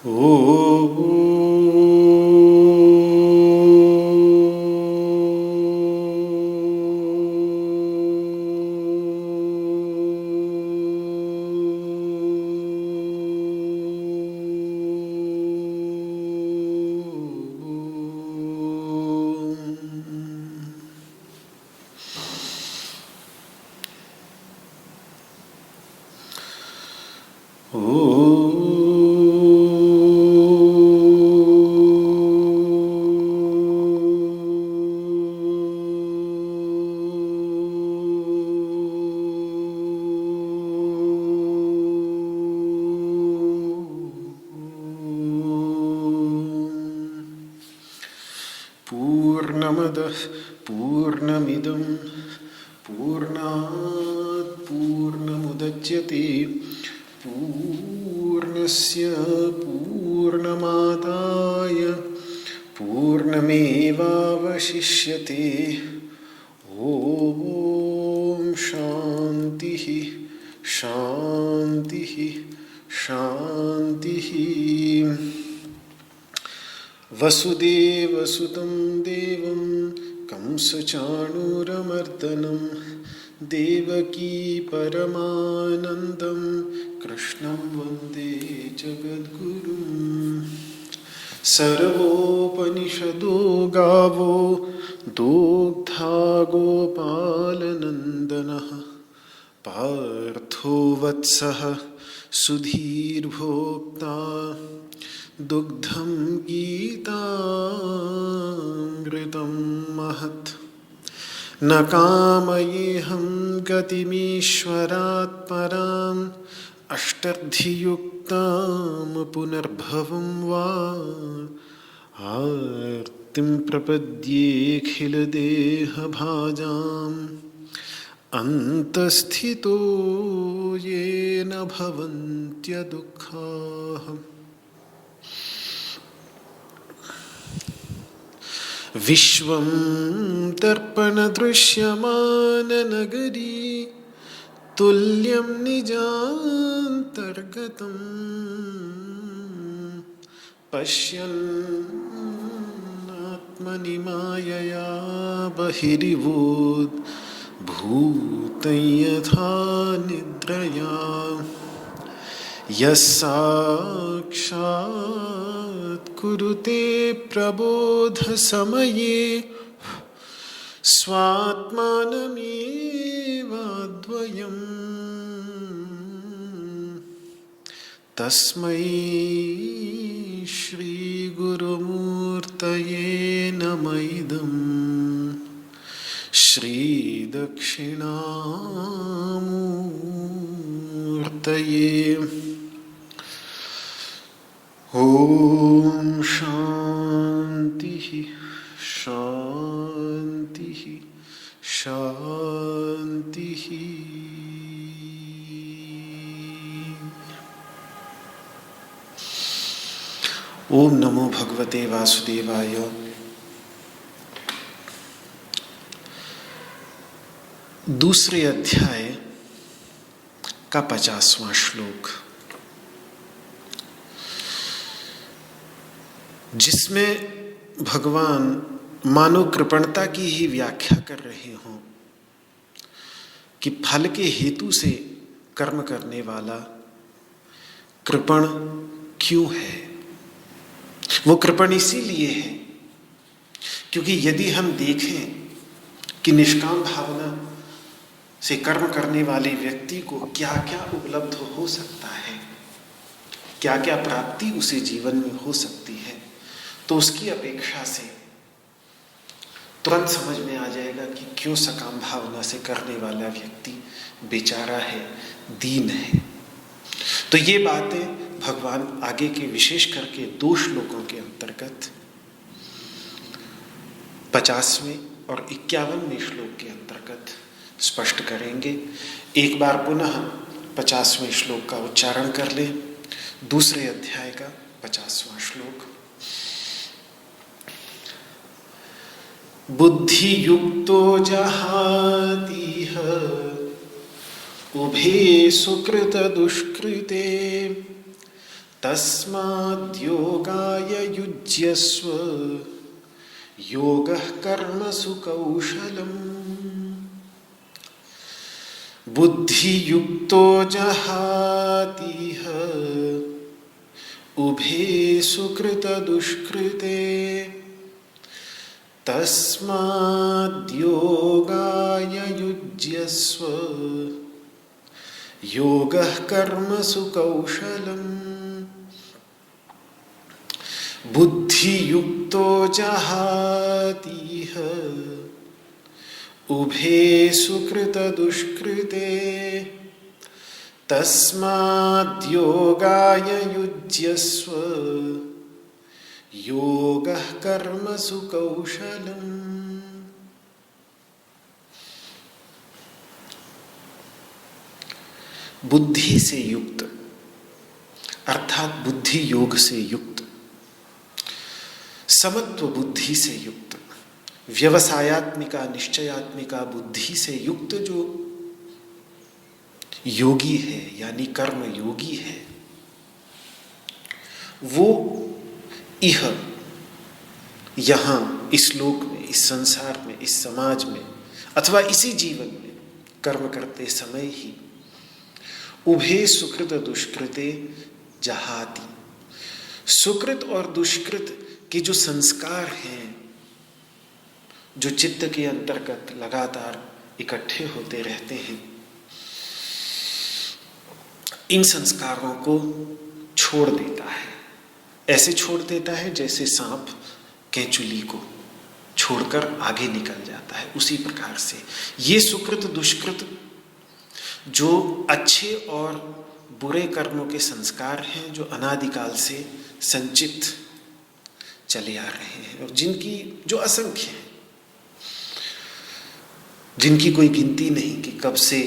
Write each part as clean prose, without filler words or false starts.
ओ पूर्णमदः पूर्णमिदं पूर्णात् पूर्णमुदच्यते पूर्णस्य पूर्णमादाय पूर्णमेवावशिष्यते। ॐ शान्तिः शान्तिः शान्तिः। वसुदेवसुतं देवं कंसचाणूरमर्दनं देवकी परमानन्दं कृष्णं वन्दे जगद्गुरुं। सर्वोपनिषदो गावो दोग्धा गोपालनन्दनः पार्थो वत्सः सुधीर्भोक्ता दुग्धं गीतामृतं महत्। न कामयेऽहं गतिमीश्वरात् पराम् अष्टर्धियुक्तां पुनर्भवं वा आर्तिं प्रपद्येऽखिलदेहभाजाम् अन्तःस्थितो येन भवन्त्यदुःखाः। विश्वं दर्पणदृश्यमाननगरी तुल्यं निजान्तर्गतं पश्यन्नात्मनि मायया बहिरिवोद्भूतं यथा निद्रया। यस्साक्षात् कुरुते प्रबोधसमये स्वात्मानमेवाद्वयम् तस्मै श्रीगुरुमूर्तये नमः इदम् श्रीदक्षिणामूर्तये। ॐ शान्तिः शान्तिः शान्तिः। ओम नमो भगवते वासुदेवाय। दूसरे अध्याय का 50वां श्लोक, जिसमें भगवान मानव कृपणता की ही व्याख्या कर रहे हों कि फल के हेतु से कर्म करने वाला कृपण क्यों है। वो कृपण इसीलिए है क्योंकि यदि हम देखें कि निष्काम भावना से कर्म करने वाले व्यक्ति को क्या क्या उपलब्ध हो सकता है, क्या क्या प्राप्ति उसे जीवन में हो सकती है, तो उसकी अपेक्षा से तुरंत समझ में आ जाएगा कि क्यों सकाम भावना से करने वाला व्यक्ति बेचारा है, दीन है। तो ये बातें भगवान आगे के विशेष करके 2 श्लोकों के अंतर्गत 50वें और 51वें श्लोक के अंतर्गत स्पष्ट करेंगे। एक बार पुनः 50वें श्लोक का उच्चारण कर लें। दूसरे अध्याय का 50वां श्लोक। बुद्धि युक्तो जहातीह उभे सुकृत दुष्कृते तस्माद्योगाय युज्यस्व योगः कर्मसु कौशलम् बुद्धियुक्तो जहातीह उभे सुकृतदुष्कृते तस्माद्योगाय युज्यस्व योगः कर्मसु कौशलम् बुद्धियुक्तो जहातीह उभे सुकृतदुष्कृते तस्माद्योगाय युज्यस्व योगः कर्मसु कौशलम्। बुद्धि से युक्त अर्थात बुद्धि योग से युक्त, समत्व बुद्धि से युक्त, व्यवसायात्मिका निश्चयात्मिका बुद्धि से युक्त जो योगी है यानी कर्म योगी है, वो यहाँ इस लोक में, इस संसार में, इस समाज में अथवा इसी जीवन में कर्म करते समय ही उभे सुकृत दुष्कृते जहाति, सुकृत और दुष्कृत के जो संस्कार हैं, जो चित्त के अंतर्गत लगातार इकट्ठे होते रहते हैं, इन संस्कारों को छोड़ देता है। ऐसे छोड़ देता है जैसे सांप केंचुली को छोड़कर आगे निकल जाता है। उसी प्रकार से ये सुकृत दुष्कृत जो अच्छे और बुरे कर्मों के संस्कार हैं, जो अनादिकाल से संचित चले आ रहे हैं और जिनकी जो असंख्य हैं, जिनकी कोई गिनती नहीं कि कब से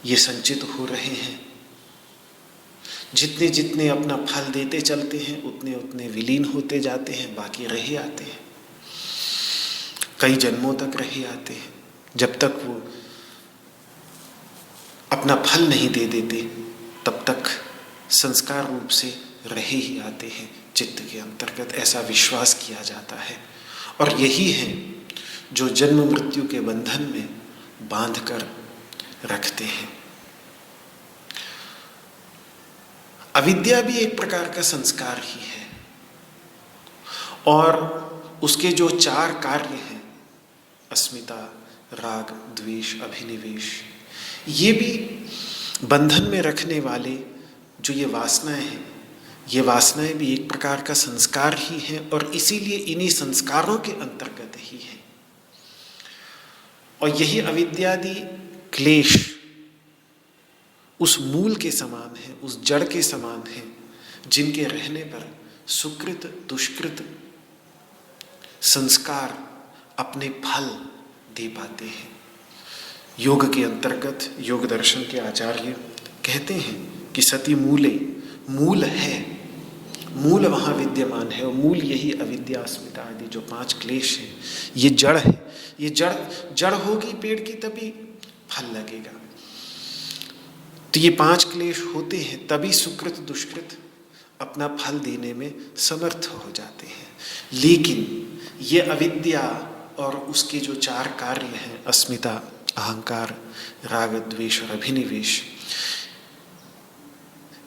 ये संचित हो रहे हैं। जितने जितने अपना फल देते चलते हैं उतने उतने विलीन होते जाते हैं, बाकी रहे आते हैं, कई जन्मों तक रहे आते हैं, जब तक वो अपना फल नहीं दे देते तब तक संस्कार रूप से रहे ही आते हैं चित्त के अंतर्गत, ऐसा विश्वास किया जाता है। और यही है जो जन्म मृत्यु के बंधन में बांध कर रखते हैं। अविद्या भी एक प्रकार का संस्कार ही है और उसके जो चार कार्य हैं, अस्मिता, राग, द्वेष, अभिनिवेश, ये भी बंधन में रखने वाले जो ये वासनाएं हैं, ये वासनाएं भी एक प्रकार का संस्कार ही हैं और इसीलिए इन्हीं संस्कारों के अंतर्गत ही है। और यही अविद्यादि क्लेश उस मूल के समान है, उस जड़ के समान है, जिनके रहने पर सुकृत दुष्कृत संस्कार अपने फल दे पाते हैं। योग के अंतर्गत योग दर्शन के आचार्य कहते हैं कि सति मूले, मूल है, मूल वहाँ विद्यमान है और मूल यही अविद्या, अस्मिता आदि जो पांच क्लेश है, ये जड़ है। ये जड़ होगी पेड़ की तभी फल लगेगा। तो ये पांच क्लेश होते हैं तभी सुकृत दुष्कृत अपना फल देने में समर्थ हो जाते हैं। लेकिन ये अविद्या और उसके जो चार कार्य हैं, अस्मिता, अहंकार, राग, द्वेष और अभिनिवेश,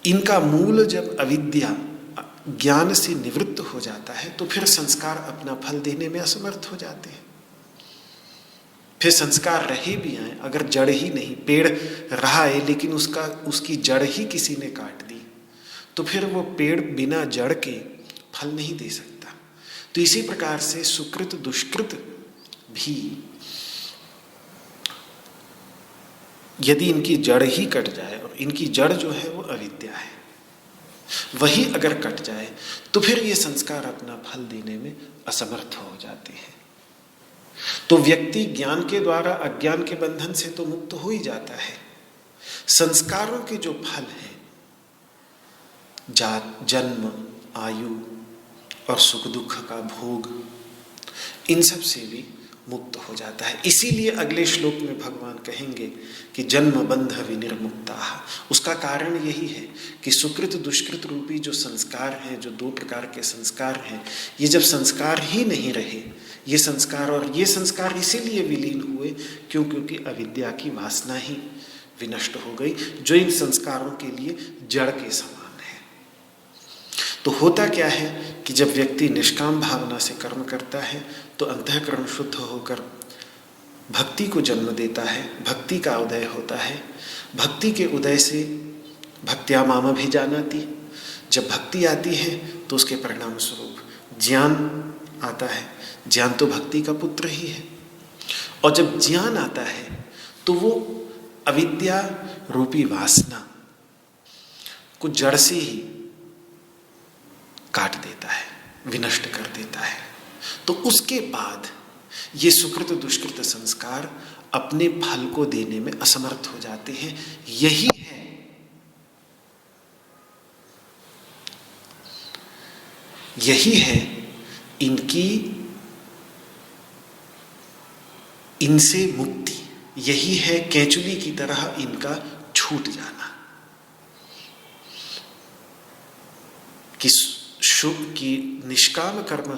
इनका मूल जब अविद्या ज्ञान से निवृत्त हो जाता है तो फिर संस्कार अपना फल देने में असमर्थ हो जाते हैं। फिर संस्कार रहे भी आए, अगर जड़ ही नहीं, पेड़ रहा है लेकिन उसकी जड़ ही किसी ने काट दी, तो फिर वो पेड़ बिना जड़ के फल नहीं दे सकता। तो इसी प्रकार से सुकृत दुष्कृत भी यदि इनकी जड़ ही कट जाए, और इनकी जड़ जो है वो अविद्या है, वही अगर कट जाए तो फिर ये संस्कार अपना फल देने में असमर्थ हो जाते हैं। तो व्यक्ति ज्ञान के द्वारा अज्ञान के बंधन से तो मुक्त हो ही जाता है। संस्कारों के जो फल हैं, जात, जन्म, आयु और सुख दुख का भोग, इन सब से भी मुक्त हो जाता है। इसीलिए अगले श्लोक में भगवान कहेंगे कि जन्म बंध विनिर्मुक्ता। उसका कारण यही है कि सुकृत दुष्कृत रूपी जो संस्कार हैं, जो 2 प्रकार के संस्कार हैं, ये जब संस्कार ही नहीं रहे, ये संस्कार इसीलिए विलीन हुए क्योंकि अविद्या की वासना ही विनष्ट हो गई, जो इन संस्कारों के लिए जड़ के समान है। तो होता क्या है कि जब व्यक्ति निष्काम भावना से कर्म करता है तो अंतःकरण शुद्ध होकर भक्ति को जन्म देता है, भक्ति का उदय होता है। भक्ति के उदय से भक्त्या माम भी जानाति, जब भक्ति आती है तो उसके परिणाम स्वरूप ज्ञान आता है। ज्ञान तो भक्ति का पुत्र ही है, और जब ज्ञान आता है तो वो अविद्या रूपी वासना को जड़ से ही काट देता है, विनष्ट कर देता है। तो उसके बाद ये सुकृत दुष्कृत संस्कार अपने फल को देने में असमर्थ हो जाते हैं। यही है इनसे मुक्ति, यही है केंचुली की तरह इनका छूट जाना। कि निष्काम कर्म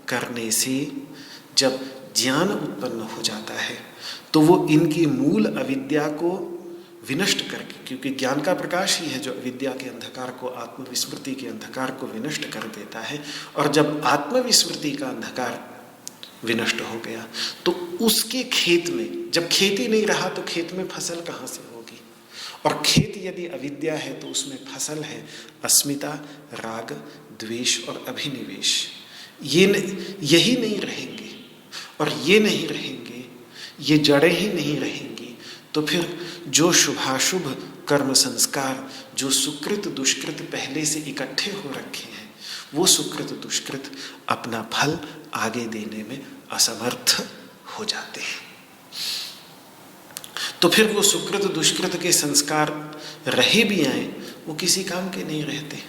करने से जब ज्ञान उत्पन्न हो जाता है तो वो इनकी मूल अविद्या को विनष्ट करके, क्योंकि ज्ञान का प्रकाश ही है जो अविद्या के अंधकार को, आत्मविस्मृति के अंधकार को विनष्ट कर देता है। और जब आत्मविस्मृति का अंधकार विनष्ट हो गया तो उसके खेत में, जब खेत ही नहीं रहा तो खेत में फसल कहाँ से होगी? और खेत यदि अविद्या है तो उसमें फसल है अस्मिता, राग, द्वेष और अभिनिवेश। यही नहीं रहेंगे, और ये नहीं रहेंगे, ये जड़ें ही नहीं रहेंगी, तो फिर जो शुभाशुभ कर्म संस्कार, जो सुकृत दुष्कृत पहले से इकट्ठे हो रखे हैं, वो सुकृत दुष्कृत अपना फल आगे देने में असमर्थ हो जाते हैं। तो फिर वो सुकृत दुष्कृत के संस्कार रहे भी आए, वो किसी काम के नहीं रहते,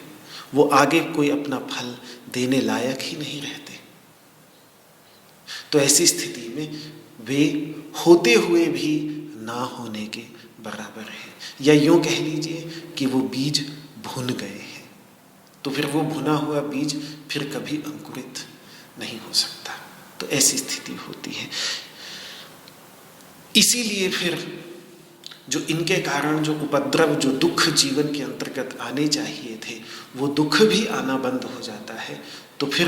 वो आगे कोई अपना फल देने लायक ही नहीं रहते। तो ऐसी स्थिति में वे होते हुए भी ना होने के बराबर हैं, या यूं कह लीजिए कि वो बीज भुन गए हैं। तो फिर वो भुना हुआ बीज फिर कभी अंकुरित नहीं हो सकता। तो ऐसी स्थिति होती है। इसीलिए फिर जो इनके कारण जो उपद्रव, जो दुख जीवन के अंतर्गत आने चाहिए थे, वो दुख भी आना बंद हो जाता है। तो फिर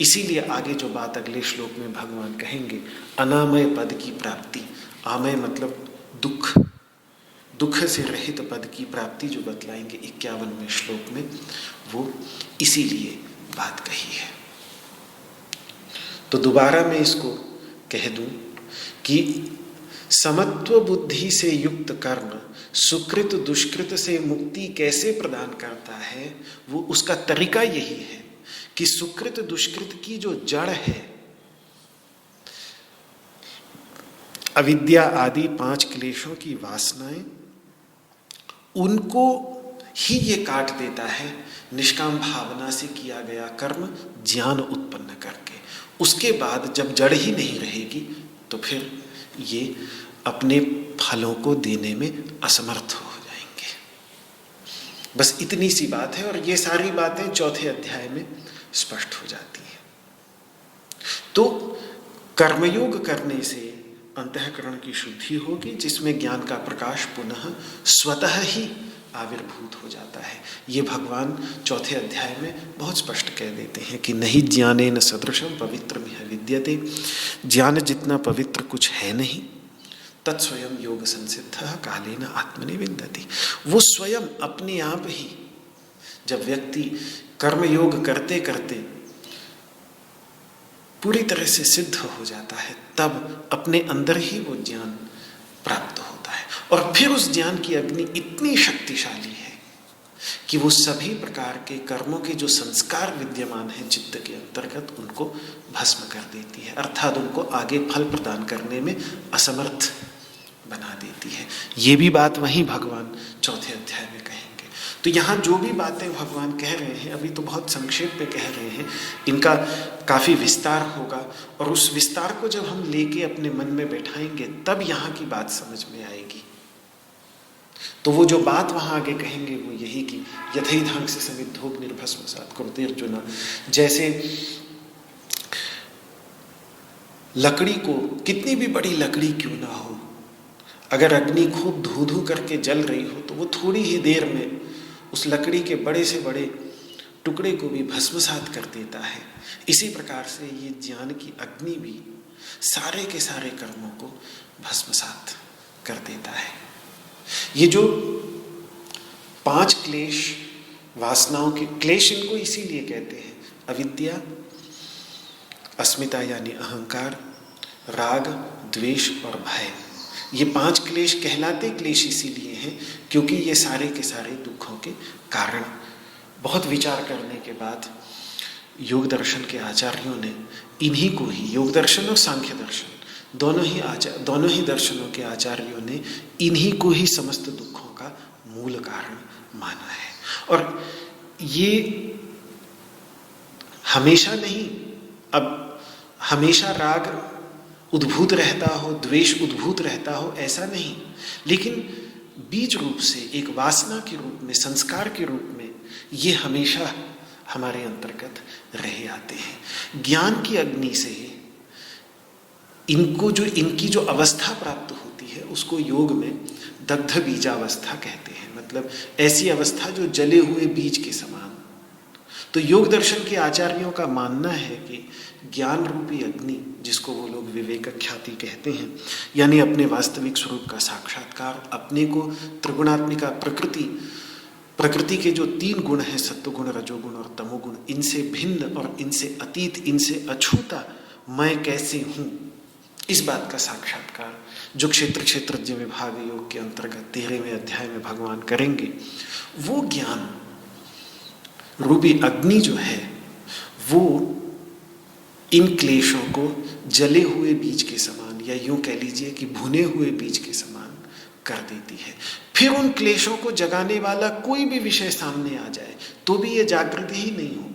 इसीलिए आगे जो बात अगले श्लोक में भगवान कहेंगे, अनामय पद की प्राप्ति। आमय मतलब दुख, दुख से रहित पद की प्राप्ति जो बतलाएंगे 51वें श्लोक में, वो इसीलिए बात कही है। तो दोबारा मैं इसको कह दूं कि समत्व बुद्धि से युक्त कर्म सुकृत दुष्कृत से मुक्ति कैसे प्रदान करता है, वो उसका तरीका यही है कि सुकृत दुष्कृत की जो जड़ है, अविद्या आदि 5 क्लेशों की वासनाएं, उनको ही ये काट देता है निष्काम भावना से किया गया कर्म ज्ञान उत्पन्न करके। उसके बाद जब जड़ ही नहीं रहेगी तो फिर ये अपने फलों को देने में असमर्थ हो जाएंगे। बस इतनी सी बात है, और ये सारी बातें 4थे अध्याय में स्पष्ट हो जाती हैं। तो कर्मयोग करने से अंतःकरण की शुद्धि होगी, जिसमें ज्ञान का प्रकाश पुनः स्वतः ही आविर्भूत हो जाता है। ये भगवान 4थे अध्याय में बहुत स्पष्ट कह देते हैं कि नहीं ज्ञानेन सदृशम पवित्रमिह विद्यते। ज्ञान जितना पवित्र कुछ है नहीं, तत्स्वयं योग संसिद्धः कालेन आत्मनि विन्दति। वो स्वयं अपने आप ही, जब व्यक्ति कर्मयोग करते करते पूरी तरह से सिद्ध हो जाता है, तब अपने अंदर ही वो ज्ञान प्राप्त होता है। और फिर उस ज्ञान की अग्नि इतनी शक्तिशाली है कि वो सभी प्रकार के कर्मों के जो संस्कार विद्यमान हैं चित्त के अंतर्गत, उनको भस्म कर देती है, अर्थात उनको आगे फल प्रदान करने में असमर्थ बना देती है। ये भी बात वहीं भगवान 4थे अध्याय में कहेंगे। तो यहाँ जो भी बातें भगवान कह रहे हैं, अभी तो बहुत संक्षेप में कह रहे हैं, इनका काफ़ी विस्तार होगा, और उस विस्तार को जब हम लेके अपने मन में बैठाएंगे तब यहाँ की बात समझ में आएगी। तो वो जो बात वहाँ आगे कहेंगे वो यही कि यथैधांग से समिद्धोग निर्भस्मसात् कुरुते अर्जुन। जैसे लकड़ी को, कितनी भी बड़ी लकड़ी क्यों ना हो, अगर अग्नि खूब धू धू करके जल रही हो तो वो थोड़ी ही देर में उस लकड़ी के बड़े से बड़े टुकड़े को भी भस्मसात कर देता है। इसी प्रकार से ये ज्ञान की अग्नि भी सारे के सारे कर्मों को भस्मसात कर देता है। ये जो 5 क्लेश, वासनाओं के क्लेश, इनको इसीलिए कहते हैं अविद्या, अस्मिता यानी अहंकार, राग, द्वेष और भय। ये 5 क्लेश कहलाते क्लेश इसीलिए हैं क्योंकि ये सारे के सारे दुखों के कारण। बहुत विचार करने के बाद योग दर्शन के आचार्यों ने इन्हीं को ही, योग दर्शन और सांख्य दर्शन दोनों ही दर्शनों के आचार्यों ने इन्हीं को ही समस्त दुखों का मूल कारण माना है। और ये हमेशा नहीं, अब हमेशा राग उद्भूत रहता हो, द्वेष उद्भूत रहता हो, ऐसा नहीं, लेकिन बीज रूप से, एक वासना के रूप में, संस्कार के रूप में ये हमेशा हमारे अंतर्गत रहे आते हैं। ज्ञान की अग्नि से इनकी जो अवस्था प्राप्त होती है उसको योग में दग्ध बीजावस्था कहते हैं। मतलब ऐसी अवस्था जो जले हुए बीज के समान। तो योग दर्शन के आचार्यों का मानना है कि ज्ञान रूपी अग्नि, जिसको वो लोग विवेक ख्याति कहते हैं, यानी अपने वास्तविक स्वरूप का साक्षात्कार, अपने को त्रिगुणात्मिका प्रकृति के जो 3 गुण हैं, सत्वगुण, रजोगुण और तमोगुण, इनसे भिन्न और इनसे अतीत, इनसे अछूता मैं कैसे हूँ, इस बात का साक्षात्कार जो क्षेत्रज्ञ विभाग योग के अंतर्गत 13वें अध्याय में भगवान करेंगे, वो ज्ञान रूपी अग्नि जो है वो इन क्लेशों को जले हुए बीज के समान, या यूं कह लीजिए कि भुने हुए बीज के समान कर देती है। फिर उन क्लेशों को जगाने वाला कोई भी विषय सामने आ जाए तो भी ये जागृत ही नहीं होंगे।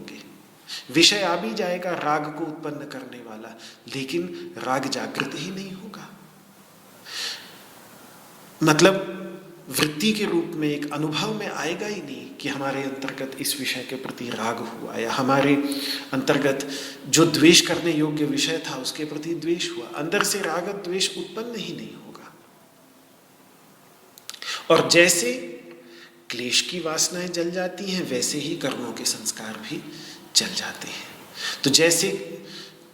विषय आ भी जाएगा राग को उत्पन्न करने वाला, लेकिन राग जागृत ही नहीं होगा। मतलब वृत्ति के रूप में एक अनुभव में आएगा ही नहीं कि हमारे अंतर्गत इस विषय के प्रति राग हुआ, या हमारे अंतर्गत जो द्वेष करने योग्य विषय था उसके प्रति द्वेष हुआ। अंदर से राग द्वेष उत्पन्न ही नहीं होगा। और जैसे क्लेश की वासनाएं जल जाती हैं, वैसे ही कर्मों के संस्कार भी जल जाते हैं। तो जैसे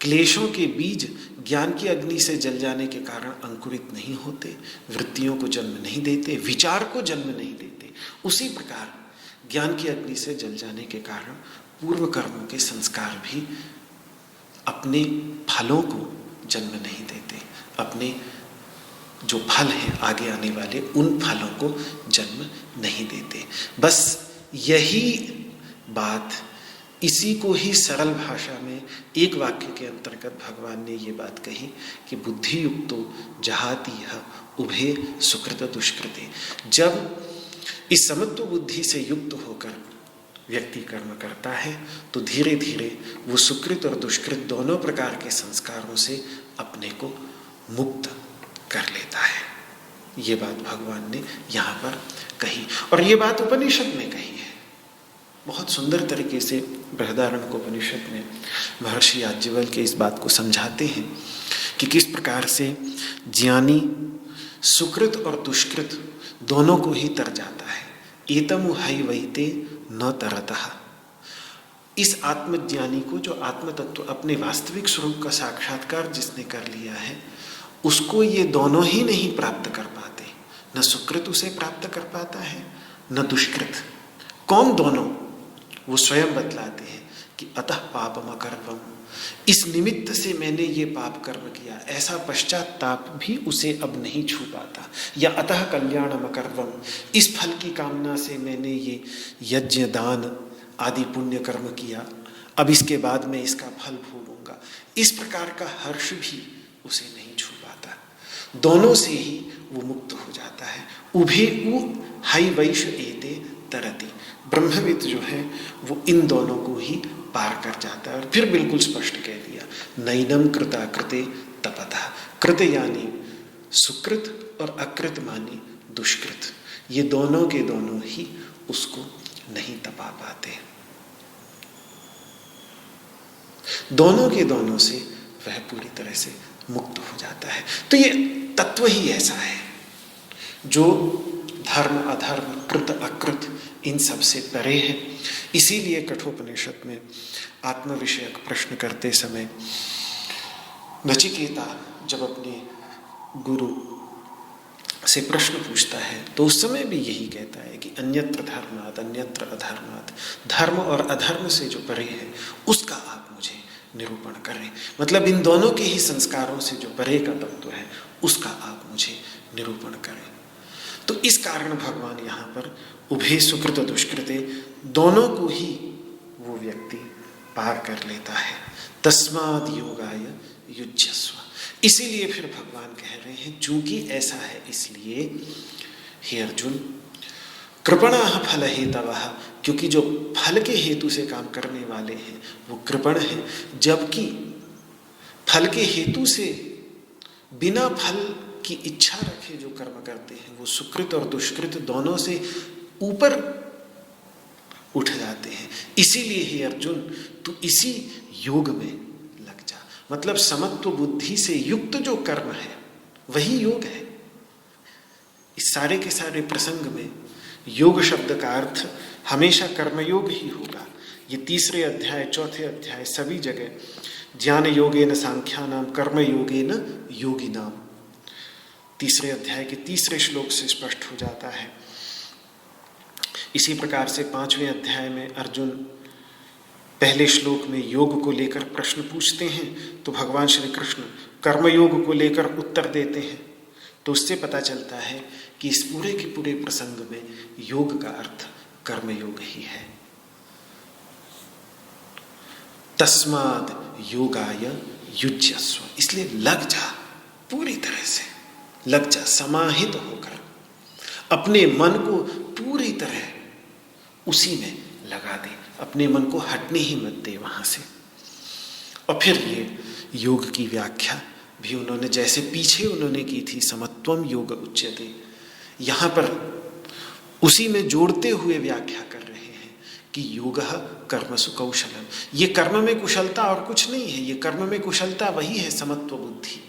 क्लेशों के बीज ज्ञान की अग्नि से जल जाने के कारण अंकुरित नहीं होते, वृत्तियों को जन्म नहीं देते, विचार को जन्म नहीं देते, उसी प्रकार ज्ञान की अग्नि से जल जाने के कारण पूर्व कर्मों के संस्कार भी अपने फलों को जन्म नहीं देते, अपने जो फल हैं आगे आने वाले उन फलों को जन्म नहीं देते। बस यही बात, इसी को ही सरल भाषा में एक वाक्य के अंतर्गत भगवान ने ये बात कही कि बुद्धि युक्तो जहाति उभे सुकृत दुष्कृते। जब इस समत्व बुद्धि से युक्त होकर व्यक्ति कर्म करता है तो धीरे धीरे वो सुकृत और दुष्कृत दोनों प्रकार के संस्कारों से अपने को मुक्त कर लेता है। ये बात भगवान ने यहाँ पर कही, और ये बात उपनिषद में कही है। बहुत सुंदर तरीके से बृहदारण्यकोपनिषद में महर्षि याज्ञवल्क्य इस बात को समझाते हैं कि किस प्रकार से ज्ञानी सुकृत और दुष्कृत दोनों को ही तर जाता है। एतमु है वैते न तरतः। इस आत्मज्ञानी को, जो आत्म तत्व अपने वास्तविक स्वरूप का साक्षात्कार जिसने कर लिया है, उसको ये दोनों ही नहीं प्राप्त कर पाते। न सुकृत उसे प्राप्त कर पाता है, न दुष्कृत। कौन दोनों? वो स्वयं बतलाते हैं कि अतः पापम अकर्वम, इस निमित्त से मैंने ये पाप कर्म किया, ऐसा पश्चाताप भी उसे अब नहीं छू पाता। या अतः कल्याणम अकर्वम, इस फल की कामना से मैंने ये यज्ञ दान आदि पुण्य कर्म किया, अब इसके बाद मैं इसका फल भोगूंगा, इस प्रकार का हर्ष भी उसे नहीं छू पाता। दोनों से ही वो मुक्त हो जाता है। उभे उ हाई वैश एते तरति। ब्रह्मविद जो है वो इन दोनों को ही पार कर जाता है। और फिर बिल्कुल स्पष्ट कह दिया, नैनम कृता कृते तपता। कृत यानी सुकृत और अकृत मानी दुष्कृत, ये दोनों के दोनों ही उसको नहीं तपा पाते। दोनों के दोनों से वह पूरी तरह से मुक्त हो जाता है। तो ये तत्व ही ऐसा है जो धर्म अधर्म कृत अकृत इन सब से परे है। इसीलिए कठोपनिषद में आत्म विषयक प्रश्न करते समय नचिकेता जब अपने गुरु से प्रश्न पूछता है तो उस समय भी यही कहता है कि अन्यत्र धर्मात् अन्यत्र अधर्मात्, धर्म और अधर्म से जो परे है उसका आप मुझे निरूपण करें। मतलब इन दोनों के ही संस्कारों से जो परे का तत्व है उसका आप मुझे निरूपण करें। तो इस कारण भगवान यहाँ पर उभय सुकृत दुष्कृते दोनों को ही वो व्यक्ति पार कर लेता है। तस्माद् योगाय युज्यस्व। इसीलिए फिर भगवान कह रहे हैं चूंकि ऐसा है इसलिए हे अर्जुन कृपणाः फल हेतवः, क्योंकि जो फल के हेतु से काम करने वाले हैं वो कृपण हैं, जबकि फल के हेतु से बिना फल की इच्छा रखे जो कर्म करते हैं वो सुकृत और दुष्कृत दोनों से ऊपर उठ जाते हैं। इसीलिए हे अर्जुन तू इसी योग में लग जा। मतलब समत्व बुद्धि से युक्त जो कर्म है वही योग है। इस सारे के सारे प्रसंग में योग शब्द का अर्थ हमेशा कर्मयोग ही होगा। ये तीसरे अध्याय चौथे अध्याय सभी जगह ज्ञान योगेन सांख्यानाम कर्म योगेन योगिनाम, तीसरे अध्याय के तीसरे श्लोक से स्पष्ट हो जाता है। इसी प्रकार से पांचवें अध्याय में अर्जुन पहले श्लोक में योग को लेकर प्रश्न पूछते हैं तो भगवान श्री कृष्ण कर्मयोग को लेकर उत्तर देते हैं। तो उससे पता चलता है कि इस पूरे के पूरे प्रसंग में योग का अर्थ कर्मयोग ही है। तस्माद् योगाय युज्यस्व, इसलिए लग जा, पूरी तरह से लग जा, समाहित होकर अपने मन को पूरी तरह उसी में लगा दे, अपने मन को हटने ही मत दे वहां से। और फिर ये योग की व्याख्या भी उन्होंने जैसे पीछे उन्होंने की थी समत्वम योग उच्यते, यहाँ पर उसी में जोड़ते हुए व्याख्या कर रहे हैं कि योगः कर्मसु कौशलम। ये कर्म में कुशलता और कुछ नहीं है, ये कर्म में कुशलता वही है समत्व बुद्धि,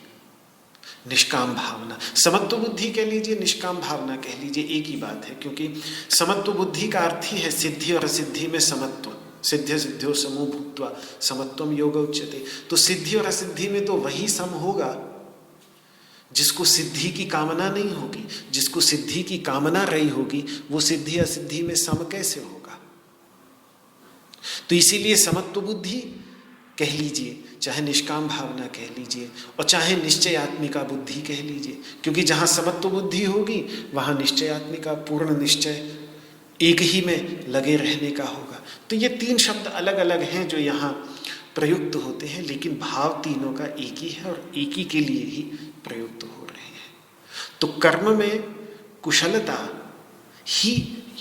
निष्काम भावना। समत्व बुद्धि कह लीजिए, निष्काम भावना कह लीजिए, एक ही बात है, क्योंकि समत्व बुद्धि का अर्थ ही है सिद्धि और असिद्धि में समत्व। सिद्ध सिद्ध्यो समो भूत्वा समत्वम योग उच्यते। तो सिद्धि और असिद्धि में तो वही सम होगा जिसको सिद्धि की कामना नहीं होगी। जिसको सिद्धि की कामना रही होगी वो सिद्धि असिद्धि में सम कैसे होगा। तो इसीलिए समत्व बुद्धि कह लीजिए, चाहे निष्काम भावना कह लीजिए और चाहे निश्चयात्मिका बुद्धि कह लीजिए, क्योंकि जहाँ समत्व बुद्धि होगी वहाँ निश्चयात्मिका पूर्ण निश्चय एक ही में लगे रहने का होगा। तो ये तीन शब्द अलग अलग हैं जो यहाँ प्रयुक्त होते हैं, लेकिन भाव तीनों का एक ही है और एक ही के लिए ही प्रयुक्त हो रहे हैं। तो कर्म में कुशलता ही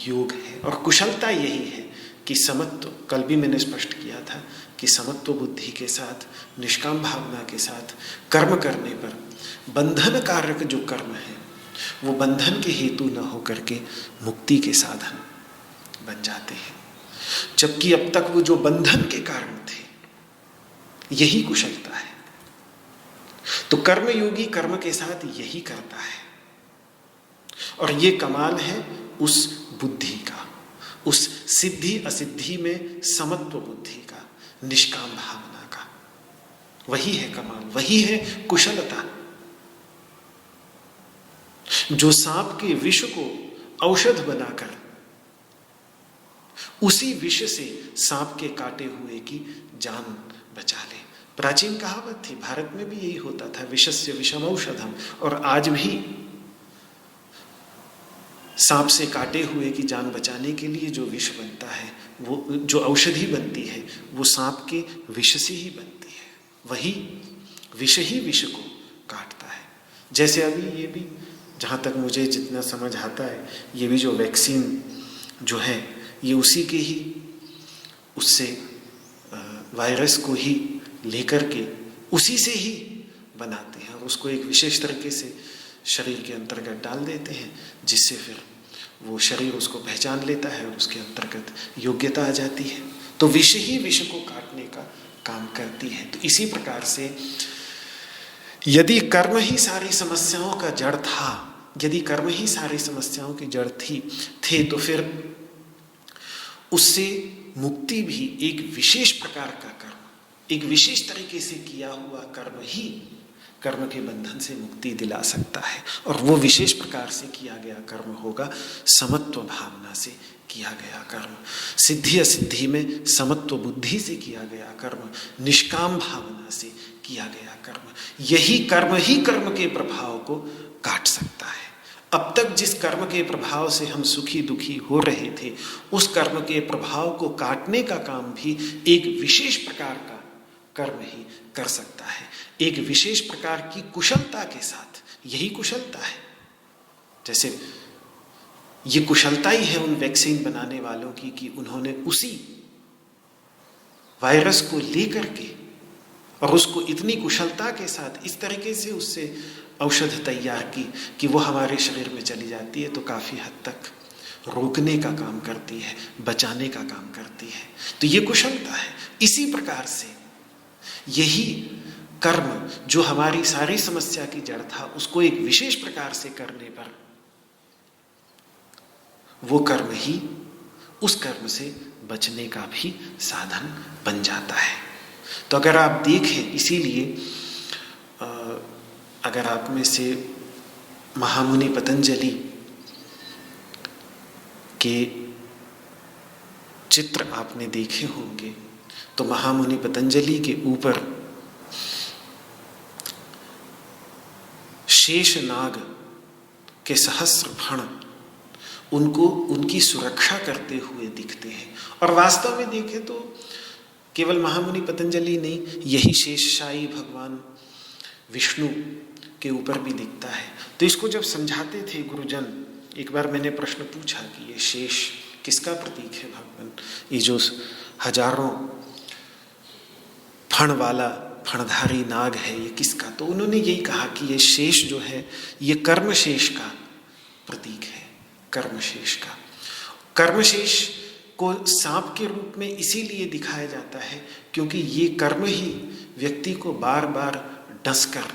योग है और कुशलता यही है कि समत्व, कल भी मैंने स्पष्ट किया था कि समत्व बुद्धि के साथ निष्काम भावना के साथ कर्म करने पर बंधन कारक जो कर्म है वो बंधन के हेतु न होकर के मुक्ति के साधन बन जाते हैं, जबकि अब तक वो जो बंधन के कारण थे यही कुशलता है। तो कर्मयोगी कर्म के साथ यही करता है और ये कमाल है उस बुद्धि का, उस सिद्धि असिद्धि में समत्व बुद्धि का, निष्काम भावना का। वही है कमाल, वही है कुशलता। जो सांप के विष को औषध बनाकर उसी विष से सांप के काटे हुए की जान बचा ले। प्राचीन कहावत थी, भारत में भी यही होता था, विषस्य विषम औषधम। और आज भी सांप से काटे हुए की जान बचाने के लिए जो विष बनता है, वो जो औषधि बनती है वो सांप के विष से ही बनती है। वही विष ही विष को काटता है। जैसे अभी ये भी, जहाँ तक मुझे जितना समझ आता है, ये भी जो वैक्सीन जो है ये उसी के ही, उससे वायरस को ही लेकर के उसी से ही बनाते हैं और उसको एक विशेष तरीके से शरीर के अंतर्गत डाल देते हैं, जिससे फिर वो शरीर उसको पहचान लेता है और उसके अंतर्गत योग्यता आ जाती है। तो विष ही विष को काटने का काम करती है। तो इसी प्रकार से यदि कर्म ही सारी समस्याओं का जड़ था, यदि कर्म ही सारी समस्याओं की जड़ थे, तो फिर उससे मुक्ति भी एक विशेष प्रकार का कर्म, एक विशेष तरीके से किया हुआ कर्म ही कर्म के बंधन से मुक्ति दिला सकता है। और वो विशेष प्रकार से किया गया कर्म होगा समत्व भावना से किया गया कर्म, सिद्धि असिद्धि में समत्व बुद्धि से किया गया कर्म, निष्काम भावना से किया गया कर्म। यही कर्म ही कर्म के प्रभाव को काट सकता है। अब तक जिस कर्म के प्रभाव से हम सुखी दुखी हो रहे थे, उस कर्म के प्रभाव को काटने का काम भी एक विशेष प्रकार का कर्म ही कर सकता है, एक विशेष प्रकार की कुशलता के साथ। यही कुशलता है। जैसे ये कुशलता ही है उन वैक्सीन बनाने वालों की कि उन्होंने उसी वायरस को लेकर के और उसको इतनी कुशलता के साथ इस तरीके से उससे औषध तैयार की कि वो हमारे शरीर में चली जाती है तो काफ़ी हद तक रोकने का काम करती है, बचाने का काम करती है। तो ये कुशलता है। इसी प्रकार से यही कर्म जो हमारी सारी समस्या की जड़ था, उसको एक विशेष प्रकार से करने पर वो कर्म ही उस कर्म से बचने का भी साधन बन जाता है। तो अगर आप देखें, इसीलिए अगर आप में से महामुनि पतंजलि के चित्र आपने देखे होंगे, तो महामुनि पतंजलि के ऊपर शेष नाग के सहस्र फण उनको उनकी सुरक्षा करते हुए दिखते हैं। और वास्तव में देखें तो केवल महामुनि पतंजलि नहीं, यही शेषशायी भगवान विष्णु के ऊपर भी दिखता है। तो इसको जब समझाते थे गुरुजन, एक बार मैंने प्रश्न पूछा कि ये शेष किसका प्रतीक है भगवान, ये जो हजारों फण वाला फणधारी नाग है ये किसका? तो उन्होंने यही कहा कि ये शेष जो है ये कर्मशेष का प्रतीक है, कर्मशेष का। कर्मशेष को सांप के रूप में इसीलिए दिखाया जाता है क्योंकि ये कर्म ही व्यक्ति को बार बार डसकर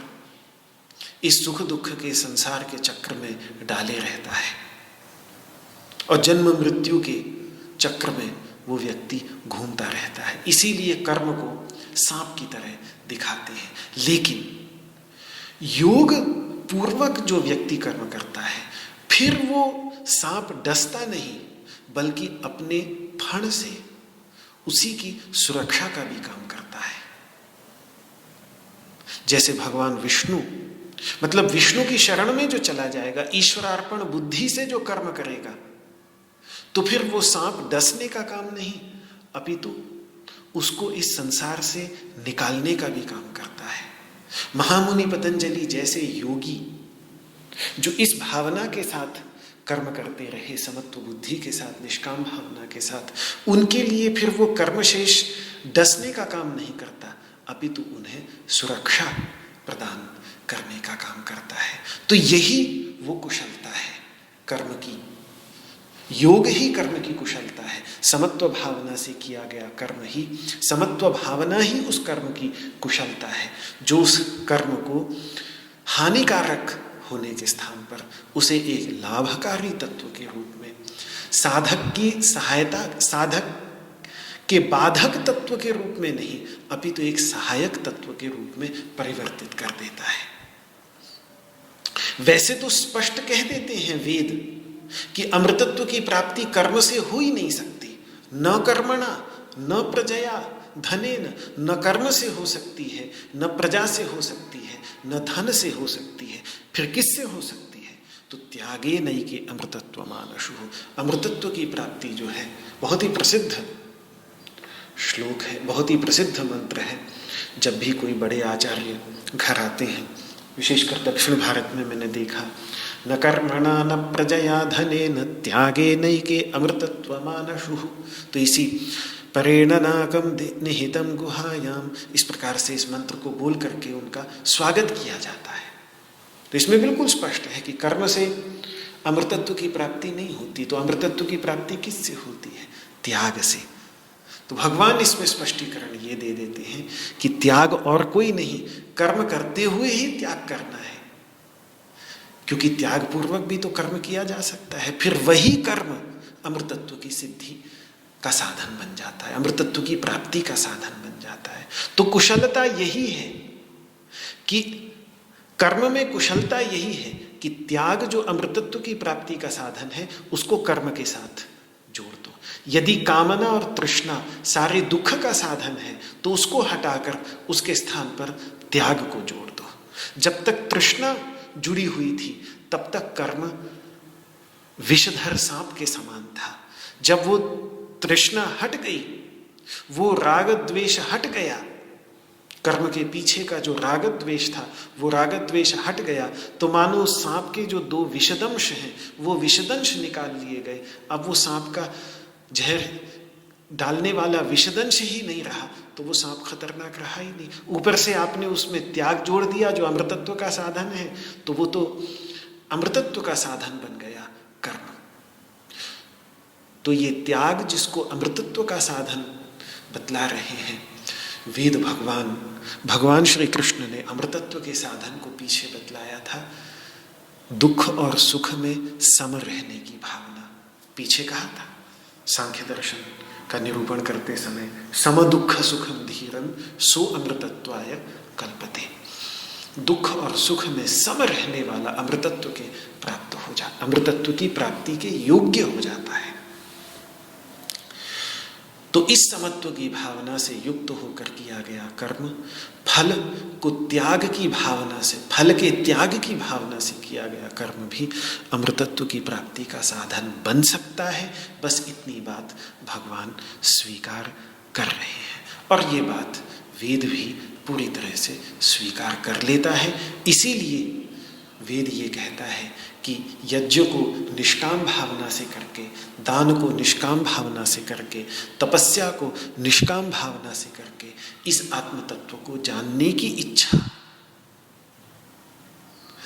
इस सुख दुख के संसार के चक्र में डाले रहता है और जन्म मृत्यु के चक्र में वो व्यक्ति घूमता रहता है। इसीलिए कर्म को सांप की तरह दिखाते हैं। लेकिन योग पूर्वक जो व्यक्ति कर्म करता है, फिर वो सांप डसता नहीं बल्कि अपने फण से उसी की सुरक्षा का भी काम करता है। जैसे भगवान विष्णु, मतलब विष्णु की शरण में जो चला जाएगा, ईश्वरार्पण बुद्धि से जो कर्म करेगा, तो फिर वो सांप डसने का काम नहीं अपितु उसको इस संसार से निकालने का भी काम करता है। महामुनि पतंजलि जैसे योगी जो इस भावना के साथ कर्म करते रहे, समत्व बुद्धि के साथ, निष्काम भावना के साथ, उनके लिए फिर वो कर्मशेष डसने का काम नहीं करता अपितु उन्हें सुरक्षा प्रदान करने का काम करता है। तो यही वो कुशलता है कर्म की। योग ही कर्म की कुशलता है। समत्व भावना से किया गया कर्म ही, समत्व भावना ही उस कर्म की कुशलता है जो उस कर्म को हानिकारक होने के स्थान पर उसे एक लाभकारी तत्व के रूप में, साधक की सहायता, साधक के बाधक तत्व के रूप में नहीं अपितु एक सहायक तत्व के रूप में परिवर्तित कर देता है। वैसे तो स्पष्ट कह देते हैं वेद कि अमृतत्व की प्राप्ति कर्म से हो ही नहीं सकती। न कर्मणा न प्रजया धनेन, न कर्म से हो सकती है, न प्रजा से हो सकती है, न धन से हो सकती है, फिर किससे हो सकती है? तो त्यागे नई के अमृतत्व मानशु। अमृतत्व की प्राप्ति जो है बहुत ही प्रसिद्ध श्लोक है, बहुत ही प्रसिद्ध मंत्र है। जब भी कोई बड़े आचार्य घर आते हैं, विशेषकर दक्षिण भारत में मैंने देखा न कर्मणा न प्रजया धनेन त्यागे नैके अमृतत्वमानशुः। तो इसी परेण नाकम निहितम गुहायाम, इस प्रकार से इस मंत्र को बोल करके उनका स्वागत किया जाता है। तो इसमें बिल्कुल स्पष्ट है कि कर्म से अमृतत्व की प्राप्ति नहीं होती, तो अमृतत्व की प्राप्ति किससे होती है? त्याग से। तो भगवान इसमें स्पष्टीकरण ये दे देते हैं कि त्याग और कोई नहीं, कर्म करते हुए ही त्याग करना है, क्योंकि त्याग पूर्वक भी तो कर्म किया जा सकता है। फिर वही कर्म अमृतत्व की सिद्धि का साधन बन जाता है, अमृतत्व की प्राप्ति का साधन बन जाता है। तो कुशलता यही है कि कर्म में कुशलता यही है कि त्याग जो अमृतत्व की प्राप्ति का साधन है उसको कर्म के साथ जोड़ दो। यदि कामना और तृष्णा सारे दुख का साधन है तो उसको हटाकर उसके स्थान पर त्याग को जोड़ दो। जब तक तृष्णा जुड़ी हुई थी तब तक कर्म विषधर सांप के समान था। जब वो तृष्णा हट गई, वो राग द्वेष हट गया, कर्म के पीछे का जो राग द्वेष था वो राग द्वेष हट गया, तो मानो सांप के जो दो विषदंश हैं वो विषदंश निकाल लिए गए। अब वो सांप का जहर डालने वाला विषदंश ही नहीं रहा, तो वो सांप खतरनाक रहा ही नहीं। ऊपर से आपने उसमें त्याग जोड़ दिया जो अमृतत्व का साधन है, तो वो तो अमृतत्व का साधन बन गया कर्म। तो ये त्याग जिसको अमृतत्व का साधन बतला रहे हैं वेद, भगवान श्री कृष्ण ने अमृतत्व के साधन को पीछे बतलाया था दुख और सुख में सम रहने की भावना। पीछे कहा था सांख्य दर्शन का निरूपण करते समय, सम दुख सुखम धीरन सो अमृतत्वाय कल्पते। दुख और सुख में सम रहने वाला अमृतत्व के प्राप्त हो जाता, अमृतत्व की प्राप्ति के योग्य हो जाता है। तो इस समत्व की भावना से युक्त होकर किया गया कर्म फल को त्याग की भावना से, फल के त्याग की भावना से किया गया कर्म भी अमृतत्व की प्राप्ति का साधन बन सकता है। बस इतनी बात भगवान स्वीकार कर रहे हैं और ये बात वेद भी पूरी तरह से स्वीकार कर लेता है। इसीलिए वेद ये कहता है कि यज्ञ को निष्काम भावना से करके, दान को निष्काम भावना से करके, तपस्या को निष्काम भावना से करके इस आत्म तत्व को जानने की इच्छा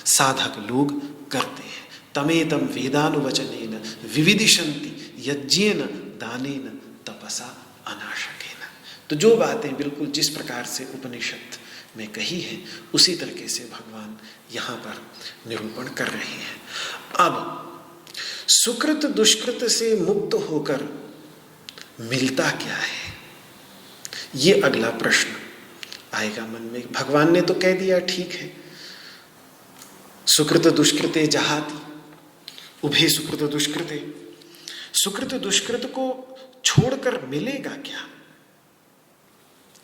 साधक लोग करते हैं। तमेतम वेदानुवचनेन विविदिशन्ति यज्ञेन दानेन तपसा अनाशकेन। तो जो बातें बिल्कुल जिस प्रकार से उपनिषद में कही है उसी तरीके से भगवान यहाँ पर निरूपण कर रहे हैं। अब सुकृत दुष्कृत से मुक्त होकर मिलता क्या है, ये अगला प्रश्न आएगा मन में। भगवान ने तो कह दिया ठीक है, सुकृत दुष्कृते जहाति उभे सुकृत दुष्कृते। सुकृत दुष्कृत को छोड़कर मिलेगा क्या,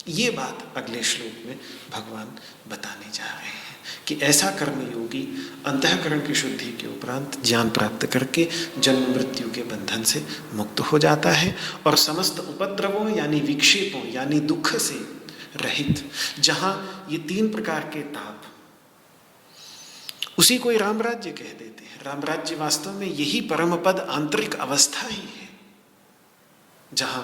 ये बात अगले श्लोक में भगवान बताने जा रहे हैं कि ऐसा कर्मयोगी अंतःकरण की शुद्धि के उपरांत ज्ञान प्राप्त करके जन्म मृत्यु के बंधन से मुक्त हो जाता है और समस्त उपद्रवों यानी विक्षेपों यानी दुख से रहित, जहां ये तीन प्रकार के ताप, उसी को राम राज्य कह देते हैं। राम राज्य वास्तव में यही परम पद आंतरिक अवस्था ही है, जहां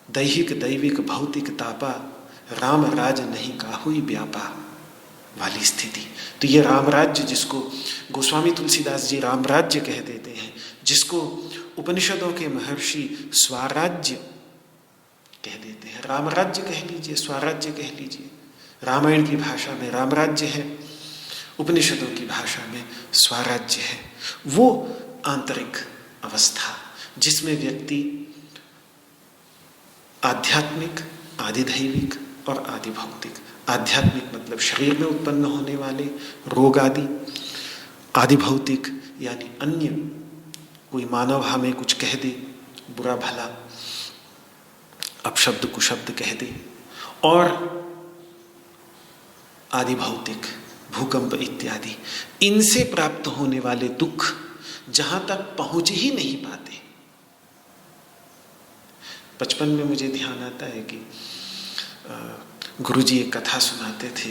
दैहिक दैविक भौतिक तापा राम राज नहीं काहुई व्यापा वाली स्थिति। तो ये राम राज्य जिसको गोस्वामी तुलसीदास जी राम राज्य कह देते हैं, जिसको उपनिषदों के महर्षि स्वराज्य कह देते हैं, राम राज्य कह लीजिए, स्वराज्य कह लीजिए। रामायण की भाषा में राम राज्य है, उपनिषदों की भाषा में स्वराज्य है। वो आंतरिक अवस्था जिसमें व्यक्ति आध्यात्मिक, आदिदैविक और आदि भौतिक, आध्यात्मिक मतलब शरीर में उत्पन्न होने वाले रोग आदि, आदि भौतिक यानी अन्य कोई मानव हमें कुछ कह दे बुरा भला, अपशब्द कुशब्द कह दे, और आदि भौतिक भूकंप इत्यादि, इनसे प्राप्त होने वाले दुख जहां तक पहुंच ही नहीं पाते। बचपन में मुझे ध्यान आता है कि गुरुजी एक कथा सुनाते थे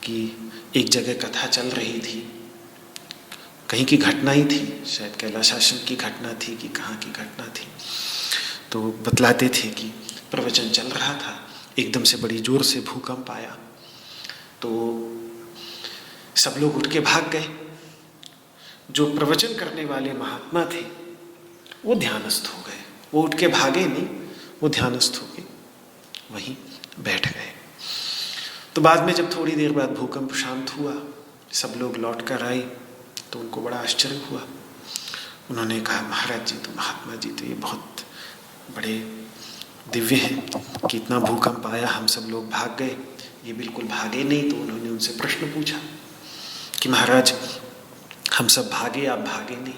कि एक जगह कथा चल रही थी, कहीं की घटना ही थी, शायद कैलाशाश्रम की घटना थी कि कहाँ की घटना थी। तो बतलाते थे कि प्रवचन चल रहा था, एकदम से बड़ी जोर से भूकंप आया, तो सब लोग उठ के भाग गए। जो प्रवचन करने वाले महात्मा थे वो ध्यानस्थ हो गए, वो उठ के भागे नहीं, वो ध्यानस्थ हो के वहीं बैठ गए। तो बाद में जब थोड़ी देर बाद भूकंप शांत हुआ, सब लोग लौट कर आए, तो उनको बड़ा आश्चर्य हुआ। उन्होंने कहा, महाराज जी तो, महात्मा जी तो ये बहुत बड़े दिव्य हैं कि इतना भूकंप आया, हम सब लोग भाग गए, ये बिल्कुल भागे नहीं। तो उन्होंने उनसे प्रश्न पूछा कि महाराज हम सब भागे, आप भागे नहीं।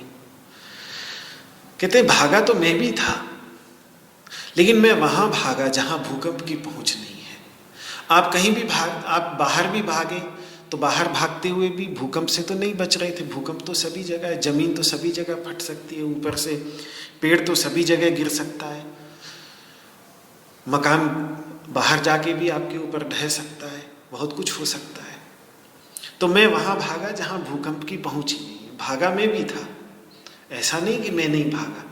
कहते भागा तो मैं भी था, लेकिन मैं वहां भागा जहां भूकंप की पहुंच नहीं है। आप कहीं भी आप बाहर भी भागे तो बाहर भागते हुए भी भूकंप से तो नहीं बच रहे थे। भूकंप तो सभी जगह है, जमीन तो सभी जगह फट सकती है, ऊपर से पेड़ तो सभी जगह गिर सकता है, मकान बाहर जाके भी आपके ऊपर ढह सकता है, बहुत कुछ हो सकता है। तो मैं वहां भागा जहां भूकंप की पहुंच ही नहीं है। भागा मैं भी था, ऐसा नहीं कि मैं नहीं भागा,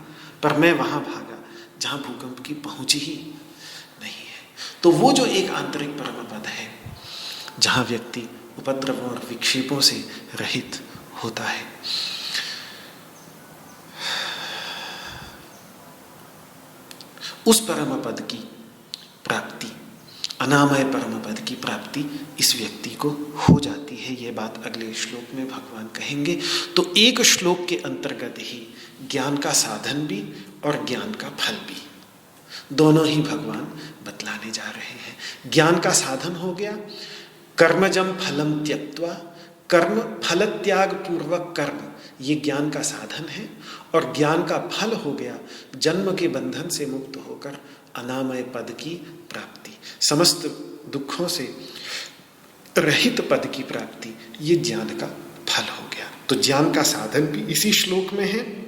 पर मैं वहां भागा जहां भूकंप की पहुंच ही नहीं है। तो वो जो एक आंतरिक परम पद है जहां व्यक्ति उपद्रवों और विक्षेपों से रहित होता है, उस परम पद की प्राप्ति, अनामय परम पद की प्राप्ति इस व्यक्ति को हो जाती है। ये बात अगले श्लोक में भगवान कहेंगे। तो एक श्लोक के अंतर्गत ही ज्ञान का साधन भी और ज्ञान का फल भी, दोनों ही भगवान बतलाने जा रहे हैं। ज्ञान का साधन हो गया कर्मजम फलम त्यक्त्वा, कर्म फल त्याग पूर्वक कर्म, ये ज्ञान का साधन है। और ज्ञान का फल हो गया जन्म के बंधन से मुक्त होकर अनामय पद की प्राप्ति, समस्त दुखों से रहित पद की प्राप्ति, ये ज्ञान का फल हो गया। तो ज्ञान का साधन भी इसी श्लोक में है।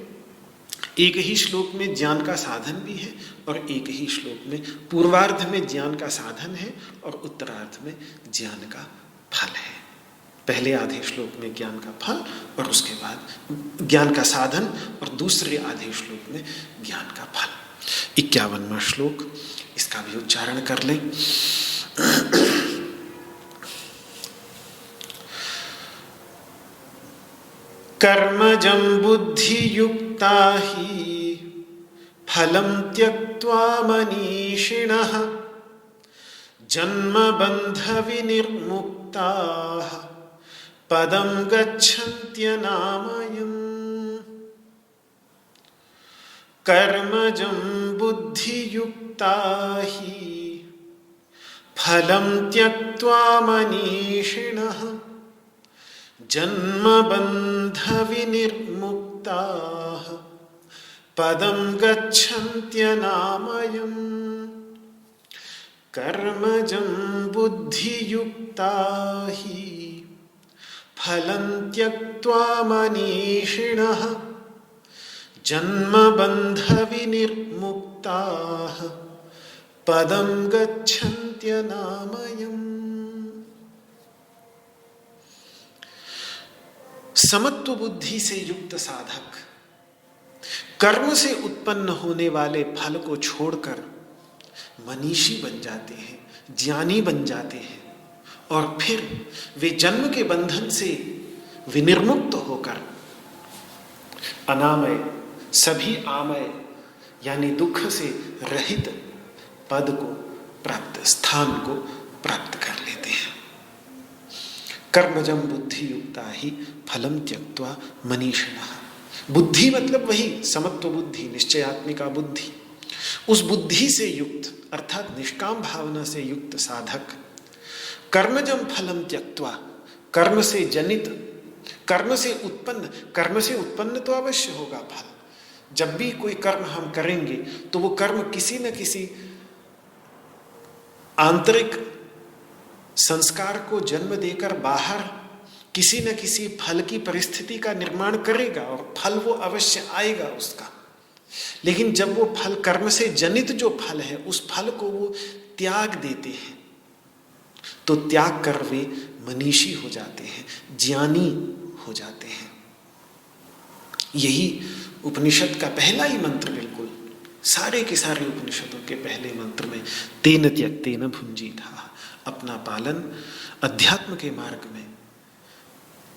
एक ही श्लोक में ज्ञान का साधन भी है और एक ही श्लोक में पूर्वार्ध में ज्ञान का साधन है और उत्तरार्ध में ज्ञान का फल है। पहले आधे श्लोक में ज्ञान का फल और उसके बाद ज्ञान का साधन और दूसरे आधे श्लोक में ज्ञान का फल। 51वां श्लोक, इसका भी उच्चारण कर लें। कर्मजं बुद्धियुक्ता हि फलं त्यक्त्वा मनीषिणः जन्मबन्धविनिर्मुक्ताः पदं गच्छन्त्यनामयम्। कर्मजं बुद्धियुक्ता हि फलं त्यक्त्वा मनीषिणः जन्मबन्धविनिर्मुक्ताः पदं गच्छन्त्यनामयम्। कर्मजं बुद्धियुक्ता हि फलं त्यक्त्वा मनीषिणः जन्मबन्धविनिर्मुक्ताः पदं गच्छन्त्यनामयम्। समत्व बुद्धि से युक्त साधक कर्म से उत्पन्न होने वाले फल को छोड़कर मनीषी बन जाते हैं, ज्ञानी बन जाते हैं, और फिर वे जन्म के बंधन से विनिर्मुक्त होकर अनामय, सभी आमय यानी दुख से रहित पद को प्राप्त, स्थान को प्राप्त कर लेते हैं। कर्मजं बुद्धियुक्ता ही फलम त्यक्त्वा मनीषिणः। बुद्धि मतलब वही समत्व बुद्धि, निश्चयात्मिका बुद्धि। उस बुद्धि से युक्त अर्थात निष्काम भावना से युक्त साधक कर्मजं फलम त्यक्त्वा, कर्म से जनित, कर्म से उत्पन्न तो अवश्य होगा फल। जब भी कोई कर्म हम करेंगे तो वो कर्म किसी न किसी आंतरिक संस्कार को जन्म देकर बाहर किसी न किसी फल की परिस्थिति का निर्माण करेगा और फल वो अवश्य आएगा उसका। लेकिन जब वो फल कर्म से जनित जो फल है उस फल को वो त्याग देते हैं तो त्याग कर वे मनीषी हो जाते हैं, ज्ञानी हो जाते हैं। यही उपनिषद का पहला ही मंत्र, बिल्कुल सारे के सारे उपनिषदों के पहले मंत्र में तेन त्यक्तेन भुंजीतः, अपना पालन अध्यात्म के मार्ग में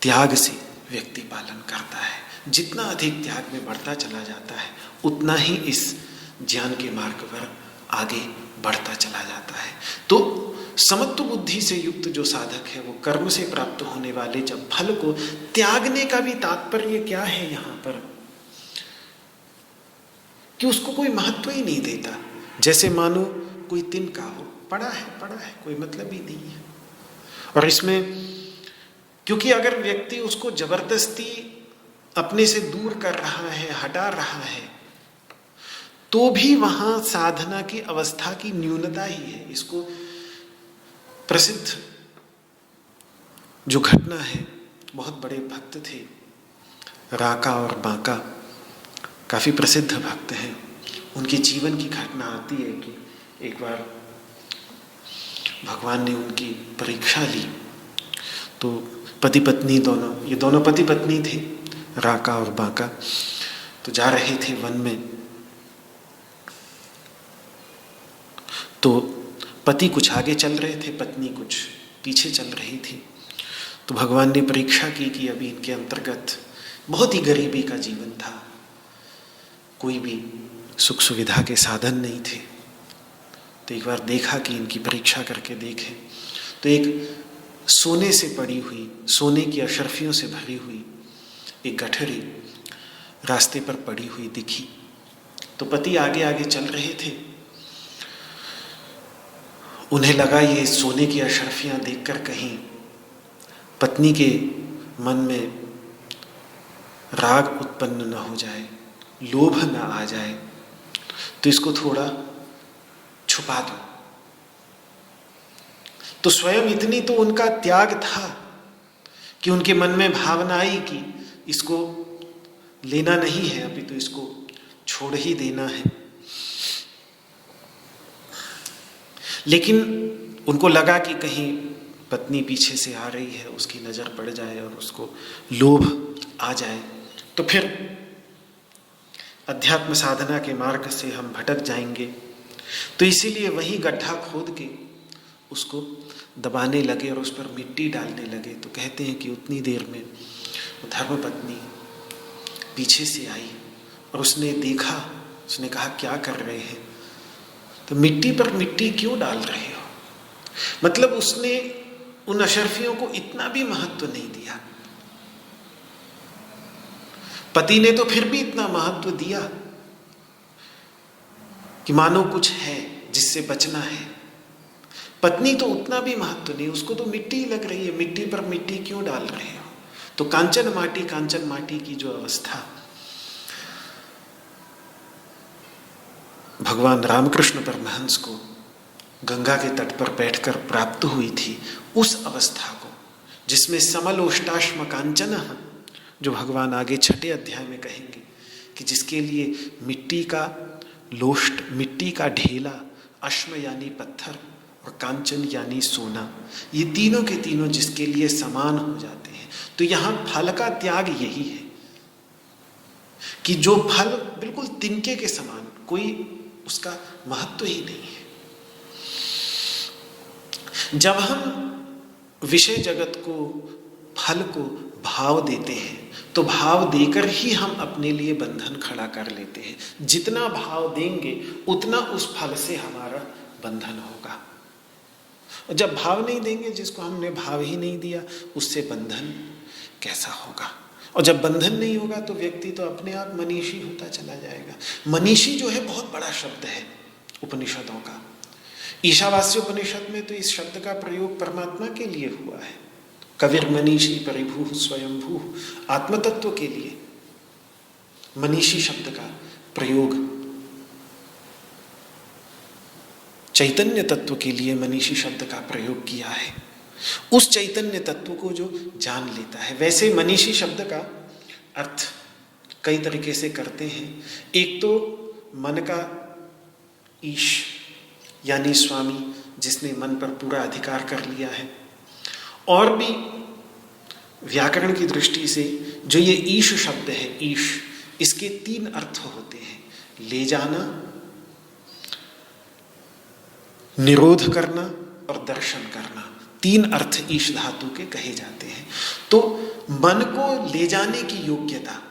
त्याग से व्यक्ति पालन करता है। जितना अधिक त्याग में बढ़ता चला जाता है उतना ही इस ज्ञान के मार्ग पर आगे बढ़ता चला जाता है। तो समत्व बुद्धि से युक्त जो साधक है वो कर्म से प्राप्त होने वाले जब फल को त्यागने का भी तात्पर्य क्या है यहाँ पर, कि उसको कोई महत्व ही नहीं देता। जैसे मानो कोई तिनका हो, पड़ा है, कोई मतलब ही नहीं है। और इसमें क्योंकि अगर व्यक्ति उसको जबरदस्ती अपने से दूर कर रहा है, हटा रहा है, तो भी वहां साधना की अवस्था की न्यूनता ही है। इसको प्रसिद्ध जो घटना है, बहुत बड़े भक्त थे राका और बांका, काफी प्रसिद्ध भक्त हैं। उनके जीवन की घटना आती है कि एक बार भगवान ने उनकी परीक्षा ली। तो पति पत्नी दोनों, ये दोनों पति पत्नी थे, राका और बांका, तो जा रहे थे वन में। तो पति कुछ आगे चल रहे थे, पत्नी कुछ पीछे चल रही थी। तो भगवान ने परीक्षा की कि अभी इनके अंतर्गत बहुत ही गरीबी का जीवन था, कोई भी सुख सुविधा के साधन नहीं थे। तो एक बार देखा कि इनकी परीक्षा करके देखें, तो एक सोने से पड़ी हुई, सोने की अशर्फियों से भरी हुई एक गठरी रास्ते पर पड़ी हुई दिखी। तो पति आगे आगे चल रहे थे, उन्हें लगा ये सोने की अशर्फियां देखकर कहीं पत्नी के मन में राग उत्पन्न न हो जाए, लोभ न आ जाए, तो इसको थोड़ा छुपा दो। तो स्वयं इतनी तो उनका त्याग था कि उनके मन में भावना आई कि इसको लेना नहीं है, अभी तो इसको छोड़ ही देना है। लेकिन उनको लगा कि कहीं पत्नी पीछे से आ रही है, उसकी नज़र पड़ जाए और उसको लोभ आ जाए, तो फिर अध्यात्म साधना के मार्ग से हम भटक जाएंगे। तो इसीलिए वही गड्ढा खोद के उसको दबाने लगे और उस पर मिट्टी डालने लगे। तो कहते हैं कि उतनी देर में धर्मपत्नी पीछे से आई और उसने देखा, उसने कहा क्या कर रहे हैं? तो मिट्टी पर मिट्टी क्यों डाल रहे हो? मतलब उसने उन अशर्फियों को इतना भी महत्व नहीं दिया। पति ने तो फिर भी इतना महत्व दिया कि मानो कुछ है जिससे बचना है। पत्नी तो उतना भी महत्व नहीं, उसको तो मिट्टी लग रही है, मिट्टी पर मिट्टी क्यों डाल रहे हो? तो कांचन माटी की जो अवस्था भगवान रामकृष्ण परमहंस को गंगा के तट पर बैठकर प्राप्त हुई थी, उस अवस्था को जिसमें समलोष्टाश्म कांचन, जो भगवान आगे 6 अध्याय में कहेंगे कि जिसके लिए मिट्टी का लोष्ट, मिट्टी का ढेला, अश्म यानी पत्थर और कांचन यानी सोना, ये तीनों के तीनों जिसके लिए समान हो जाते हैं। तो यहाँ फल का त्याग यही है कि जो फल बिल्कुल तिनके के समान, कोई उसका महत्व ही नहीं है। जब हम विषय जगत को, फल को भाव देते हैं तो भाव देकर ही हम अपने लिए बंधन खड़ा कर लेते हैं। जितना भाव देंगे उतना उस फल से हमारा बंधन होगा। और जब भाव नहीं देंगे, जिसको हमने भाव ही नहीं दिया, उससे बंधन कैसा होगा? और जब बंधन नहीं होगा तो व्यक्ति तो अपने आप मनीषी होता चला जाएगा। मनीषी जो है बहुत बड़ा शब्द है उपनिषदों का। ईशावास्य उपनिषद में तो इस शब्द का प्रयोग परमात्मा के लिए हुआ है। कविर मनीषी परिभू स्वयंभू, आत्मतत्व के लिए मनीषी शब्द का प्रयोग, चैतन्य तत्व के लिए मनीषी शब्द का प्रयोग किया है। उस चैतन्य तत्व को जो जान लेता है। वैसे मनीषी शब्द का अर्थ कई तरीके से करते हैं। एक तो मन का ईश यानी स्वामी, जिसने मन पर पूरा अधिकार कर लिया है, और भी व्याकरण की दृष्टि से जो ये ईश शब्द है, ईश, इसके 3 अर्थ होते हैं। ले जाना, निरोध करना और दर्शन करना, 3 अर्थ ईश धातु के कहे जाते हैं। तो मन को ले जाने की योग्यता,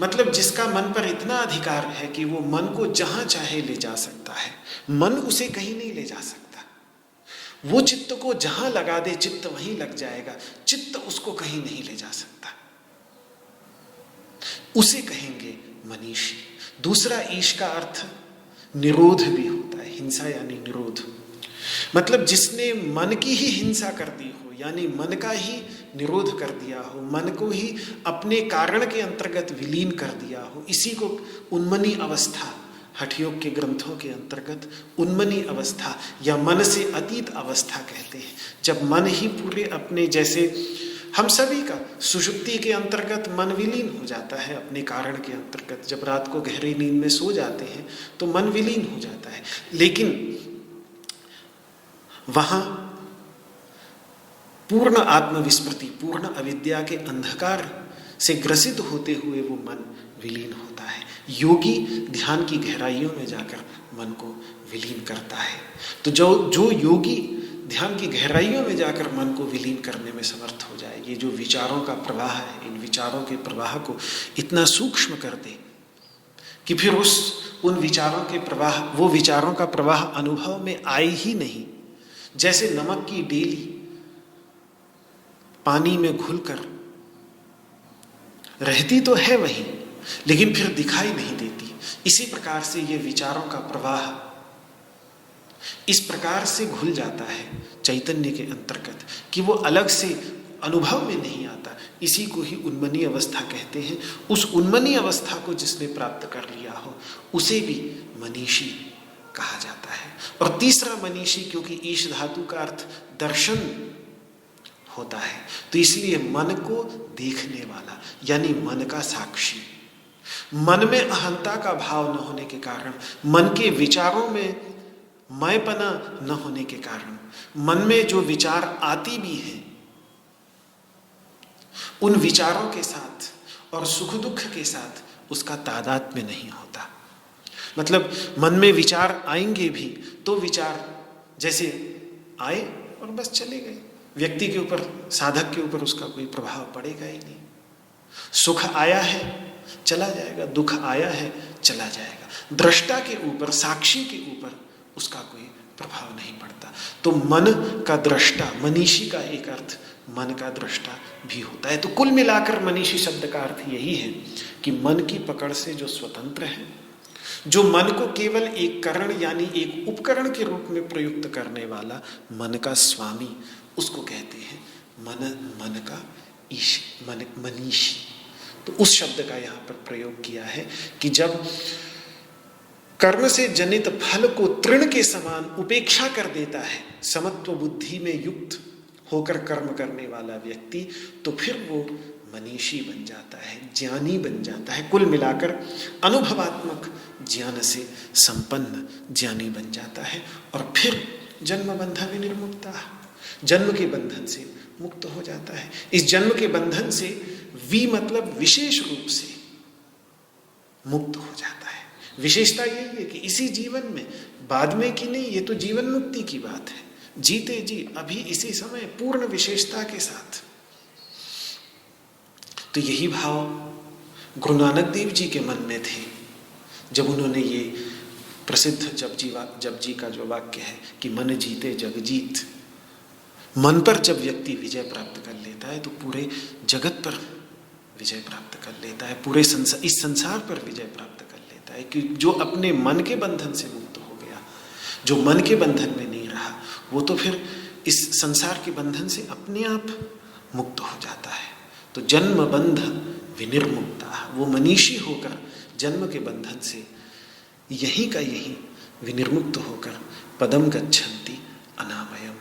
मतलब जिसका मन पर इतना अधिकार है कि वो मन को जहां चाहे ले जा सकता है, मन उसे कहीं नहीं ले जा सकता। वो चित्त को जहां लगा दे, चित्त वहीं लग जाएगा, चित्त उसको कहीं नहीं ले जा सकता, उसे कहेंगे मनीषी। दूसरा ईश का अर्थ निरोध भी होता है, हिंसा यानी निरोध, मतलब जिसने मन की ही हिंसा कर दी हो, यानी मन का ही निरोध कर दिया हो, मन को ही अपने कारण के अंतर्गत विलीन कर दिया हो, इसी को उन्मनी अवस्था, हठयोग के ग्रंथों के अंतर्गत उन्मनी अवस्था या मन से अतीत अवस्था कहते हैं। जब मन ही पूरे अपने, जैसे हम सभी का सुषुप्ति के अंतर्गत मन विलीन हो जाता है अपने कारण के अंतर्गत, जब रात को गहरी नींद में सो जाते हैं तो मन विलीन हो जाता है, लेकिन वहां पूर्ण आत्मविस्मृति, पूर्ण अविद्या के अंधकार से ग्रसित होते हुए वो मन विलीन होता है। योगी ध्यान की गहराइयों में जाकर मन को विलीन करता है। तो जो योगी ध्यान की गहराइयों में जाकर मन को विलीन करने में समर्थ हो जाए, ये जो विचारों का प्रवाह है, इन विचारों के प्रवाह को इतना सूक्ष्म कर दे कि फिर उन विचारों के प्रवाह, वो विचारों का प्रवाह अनुभव में आए ही नहीं। जैसे नमक की डेली पानी में घुलकर रहती तो है वहीं, लेकिन फिर दिखाई नहीं देती, इसी प्रकार से ये विचारों का प्रवाह इस प्रकार से घुल जाता है चैतन्य के अंतर्गत कि वो अलग से अनुभव में नहीं आता। इसी को ही उन्मनी अवस्था कहते हैं। उस उन्मनी अवस्था को जिसने प्राप्त कर लिया हो उसे भी मनीषी कहा जाता है। और तीसरा मनीषी, क्योंकि ईश धातु का अर्थ दर्शन होता है, तो इसलिए मन को देखने वाला, यानी मन का साक्षी। मन में अहंता का भाव न होने के कारण, मन के विचारों में मैपना न होने के कारण, मन में जो विचार आती भी हैं उन विचारों के साथ और सुख दुख के साथ उसका तादात्म्य नहीं होता। मतलब मन में विचार आएंगे भी तो विचार जैसे आए और बस चले गए, व्यक्ति के ऊपर, साधक के ऊपर उसका कोई प्रभाव पड़ेगा ही नहीं। सुख आया है चला जाएगा, दुख आया है चला जाएगा। दृष्टा के ऊपर, साक्षी के ऊपर उसका कोई प्रभाव नहीं पड़ता। तो मन का दृष्टा, मनीषी का एक अर्थ मन का दृष्टा भी होता है। तो कुल मिलाकर मनीषी शब्द का अर्थ यही है कि मन की पकड़ से जो स्वतंत्र है, जो मन को केवल एक करण यानी एक उपकरण के रूप में प्रयुक्त करने वाला मन का स्वामी, उसको कहते हैं मन का ईश, मनीषी। तो उस शब्द का यहाँ पर प्रयोग किया है कि जब कर्म से जनित फल को तृण के समान उपेक्षा कर देता है समत्व बुद्धि में युक्त होकर कर्म करने वाला व्यक्ति, तो फिर वो मनीषी बन जाता है, ज्ञानी बन जाता है। कुल मिलाकर अनुभवात्मक ज्ञान से संपन्न ज्ञानी बन जाता है और फिर जन्म बंधन विनिर्मुक्ता, जन्म के बंधन से मुक्त हो जाता है। इस जन्म के बंधन से वी मतलब विशेष रूप से मुक्त हो जाता है। विशेषता यही है कि इसी जीवन में, बाद में कि नहीं, ये तो जीवन मुक्ति की बात है, जीते जी अभी इसी समय पूर्ण विशेषता के साथ। तो यही भाव गुरु नानक देव जी के मन में थे जब उन्होंने ये प्रसिद्ध जप जी का जो वाक्य है कि मन जीते जग जीत, मन पर जब व्यक्ति विजय प्राप्त कर लेता है तो पूरे जगत पर विजय प्राप्त कर लेता है, पूरे संसार, इस संसार पर विजय प्राप्त कर लेता है। कि जो अपने मन के बंधन से मुक्त हो गया, जो मन के बंधन में नहीं रहा, वो तो फिर इस संसार के बंधन से अपने आप मुक्त हो जाता है। तो जन्म बंध विनिर्मुक्ता, वो मनीषी होकर जन्म के बंधन से यही का यही विनिर्मुक्त होकर पदम गच्छन्ति अनामयम,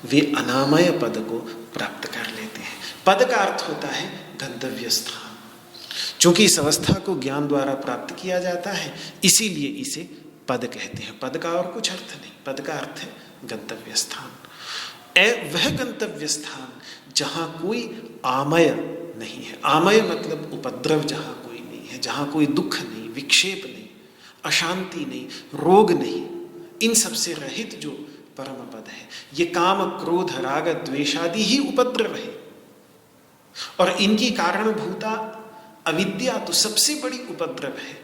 वे अनामय पद को प्राप्त कर लेते हैं। पद का अर्थ होता है गंतव्य स्थान। चूंकि इस अवस्था को ज्ञान द्वारा प्राप्त किया जाता है, इसीलिए इसे पद कहते हैं। पद का और कुछ अर्थ नहीं, पद का अर्थ है गंतव्य स्थान। वह गंतव्य स्थान जहां कोई आमय नहीं है। आमय मतलब उपद्रव, जहां कोई नहीं है, जहां कोई दुख नहीं, विक्षेप नहीं, अशांति नहीं, रोग नहीं, इन सब से रहित जो परम पद है। ये काम क्रोध राग द्वेषादि ही उपद्रव है, और इनकी कारणभूता अविद्या तो सबसे बड़ी उपद्रव है।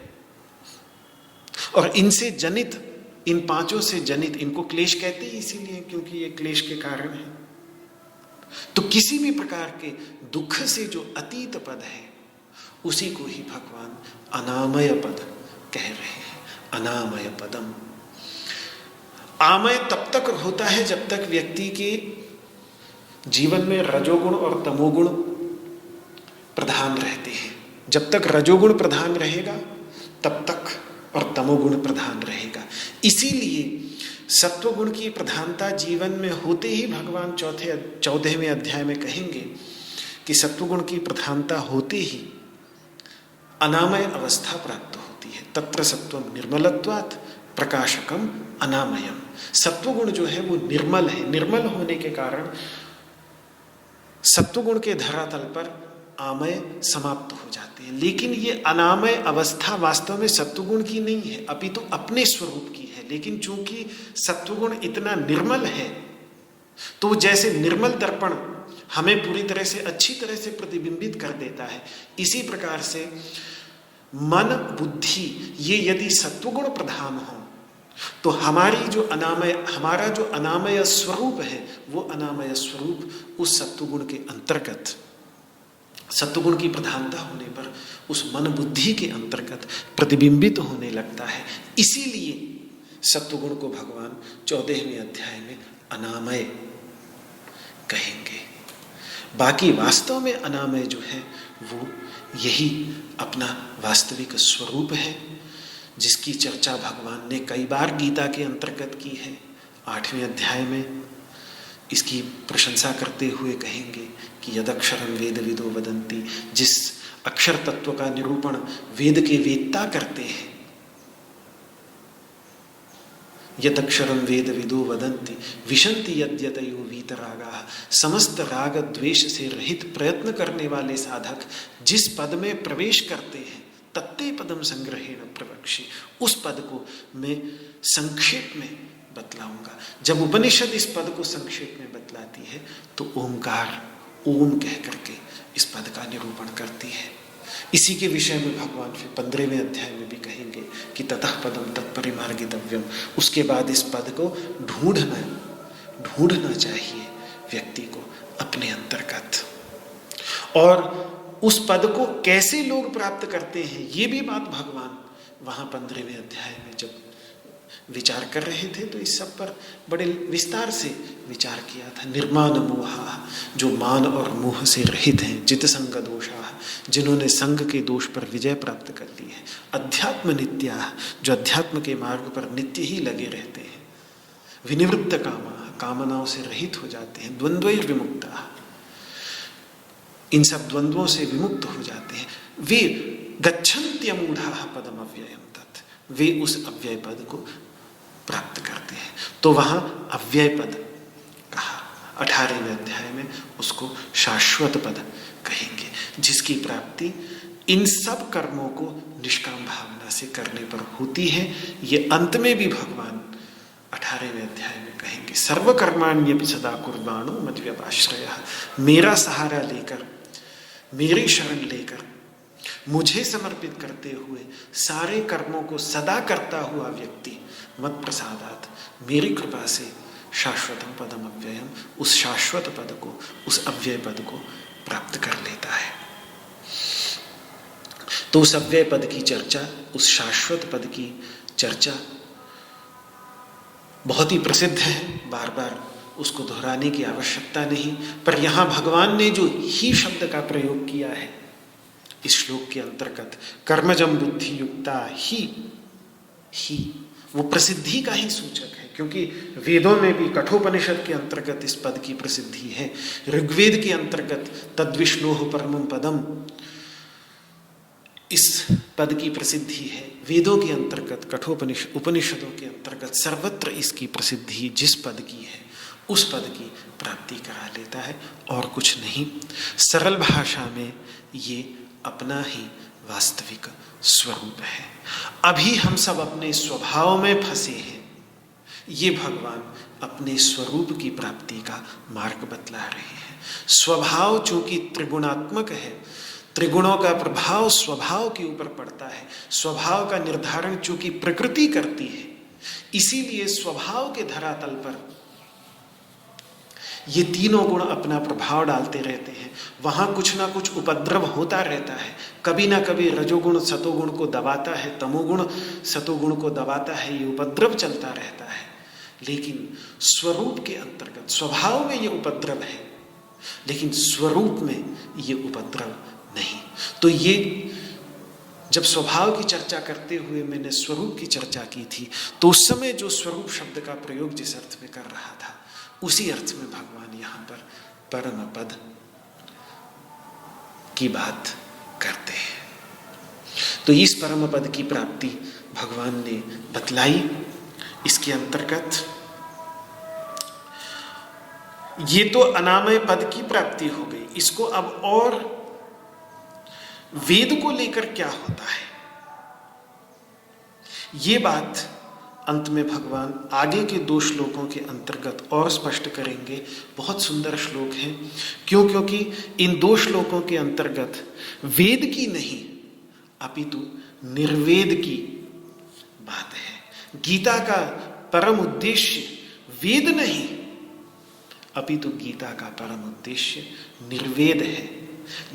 और इनसे जनित, इन पांचों से जनित, इनको क्लेश कहते ही इसीलिए क्योंकि ये क्लेश के कारण है। तो किसी भी प्रकार के दुख से जो अतीत पद है उसी को ही भगवान अनामय पद कह रहे हैं। अनामय पदम। आमय तब तक होता है जब तक व्यक्ति के जीवन में रजोगुण और तमोगुण प्रधान रहते हैं। जब तक रजोगुण प्रधान रहेगा तब तक और तमोगुण प्रधान रहेगा। इसीलिए सत्वगुण की प्रधानता जीवन में होते ही भगवान 14वें अध्याय में कहेंगे कि सत्वगुण की प्रधानता होते ही अनामय अवस्था प्राप्त होती है। तत्र सत्वम निर्मलत्वात् प्रकाशकम अनामयम। सत्वगुण जो है वो निर्मल है। निर्मल होने के कारण सत्वगुण के धरातल पर आमय समाप्त हो जाते हैं। लेकिन ये अनामय अवस्था वास्तव में सत्वगुण की नहीं है, अपितु तो अपने स्वरूप की है। लेकिन चूंकि सत्वगुण इतना निर्मल है तो जैसे निर्मल दर्पण हमें पूरी तरह से अच्छी तरह से प्रतिबिंबित कर देता है, इसी प्रकार से मन बुद्धि ये यदि सत्वगुण प्रधान हो तो हमारा जो अनामय स्वरूप है वो अनामय स्वरूप उस सत्वगुण के अंतर्गत, सत्वगुण की प्रधानता होने पर उस मन बुद्धि के अंतर्गत प्रतिबिंबित होने लगता है। इसीलिए सत्वगुण को भगवान 14वें अध्याय में अनामय कहेंगे। बाकी वास्तव में अनामय जो है वो यही अपना वास्तविक स्वरूप है, जिसकी चर्चा भगवान ने कई बार गीता के अंतर्गत की है। 8वें अध्याय में इसकी प्रशंसा करते हुए कहेंगे कि यदक्षरम वेद विदो वदन्ति, जिस अक्षर तत्व का निरूपण वेद के वेदता करते हैं। यदक्षरम वेद विदो वदन्ति विशन्ति यद्यतयो वीतरागाः। समस्त राग द्वेष से रहित प्रयत्न करने वाले साधक जिस पद में प्रवेश करते हैं तत्ते पदम संग्रहेण प्रवक्षि। उस पद को मैं संक्षेप में बतलाऊंगा। जब उपनिषद इस पद को संक्षेप में बतलाती है तो ओमकार, ओम कह करके इस पद का निरूपण करती है। इसी के विषय में भगवान फिर 15वें अध्याय में भी कहेंगे कि ततः पदम तत्परिमार्गितव्यम। उसके बाद इस पद को ढूंढना चाहिए व्यक्ति को अपने अंतर्गत। और उस पद को कैसे लोग प्राप्त करते हैं ये भी बात भगवान वहाँ 15वें अध्याय में जब विचार कर रहे थे तो इस सब पर बड़े विस्तार से विचार किया था। निर्मान मोहा, जो मान और मोह से रहित हैं। जित संग दोषा, जिन्होंने संग के दोष पर विजय प्राप्त कर ली है। अध्यात्म नित्या, जो अध्यात्म के मार्ग पर नित्य ही लगे रहते हैं। विनिवृत्त कामा, कामनाओं से रहित हो जाते हैं। द्वंद्वैर विमुक्ता, इन सब द्वंद्वों से विमुक्त हो जाते हैं। वे गच्छन्त्यमूढ़ा पदम अव्ययम तत्, वे उस अव्यय पद को प्राप्त करते हैं। तो वहां अव्यय पद कहा। 18वें अध्याय में उसको शाश्वत पद कहेंगे, जिसकी प्राप्ति इन सब कर्मों को निष्काम भावना से करने पर होती है। ये अंत में भी भगवान 18वें अध्याय में कहेंगे सर्वकर्माण्यपि सदा कुर्वाणो मद्व्यपाश्रयः। मेरा सहारा लेकर, मेरी शरण लेकर, मुझे समर्पित करते हुए सारे कर्मों को सदा करता हुआ व्यक्ति मत प्रसादात, मेरी कृपा से शाश्वतम पदम अव्ययम, उस शाश्वत पद को, उस अव्यय पद को प्राप्त कर लेता है। तो उस अव्यय पद की चर्चा, उस शाश्वत पद की चर्चा बहुत ही प्रसिद्ध है, बार बार उसको दोहराने की आवश्यकता नहीं। पर यहाँ भगवान ने जो ही शब्द का प्रयोग किया है इस श्लोक के अंतर्गत, कर्मजम बुद्धि युक्ता ही वो प्रसिद्धि का ही सूचक है। क्योंकि वेदों में भी कठोपनिषद के अंतर्गत इस पद की प्रसिद्धि है। ऋग्वेद के अंतर्गत तद्विष्णोः परमं पदम, इस पद की प्रसिद्धि है। वेदों के अंतर्गत, उपनिषदों के अंतर्गत सर्वत्र इसकी प्रसिद्धि जिस पद की है उस पद की प्राप्ति करा लेता है और कुछ नहीं। सरल भाषा में ये अपना ही वास्तविक स्वरूप है। अभी हम सब अपने स्वभाव में फंसे हैं, ये भगवान अपने स्वरूप की प्राप्ति का मार्ग बतला रहे हैं। स्वभाव चूंकि त्रिगुणात्मक है, त्रिगुणों का प्रभाव स्वभाव के ऊपर पड़ता है, स्वभाव का निर्धारण चूंकि प्रकृति करती है, इसीलिए स्वभाव के धरातल पर ये तीनों गुण अपना प्रभाव डालते रहते हैं। वहां कुछ ना कुछ उपद्रव होता रहता है, कभी ना कभी रजोगुण सतोगुण को दबाता है, तमोगुण सतोगुण को दबाता है, ये उपद्रव चलता रहता है। लेकिन स्वरूप के अंतर्गत स्वभाव में ये उपद्रव है, लेकिन स्वरूप में ये उपद्रव नहीं। तो ये जब स्वभाव की चर्चा करते हुए मैंने स्वरूप की चर्चा की थी, तो उस समय जो स्वरूप शब्द का प्रयोग जिस अर्थ में कर रहा था, उसी अर्थ में भगवान यहाँ पर परम पद की बात करते हैं। तो इस परम पद की प्राप्ति भगवान ने बतलाई। इसके अंतर्गत ये तो अनामय पद की प्राप्ति हो गई। इसको अब और वेद को लेकर क्या होता है, ये बात अंत में भगवान आगे के 2 श्लोकों के अंतर्गत और स्पष्ट करेंगे। बहुत सुंदर श्लोक हैं। क्यों? क्योंकि इन 2 श्लोकों के अंतर्गत वेद की नहीं अपितु निर्वेद की बात है। गीता का परम उद्देश्य वेद नहीं, अपितु गीता का परम उद्देश्य निर्वेद है।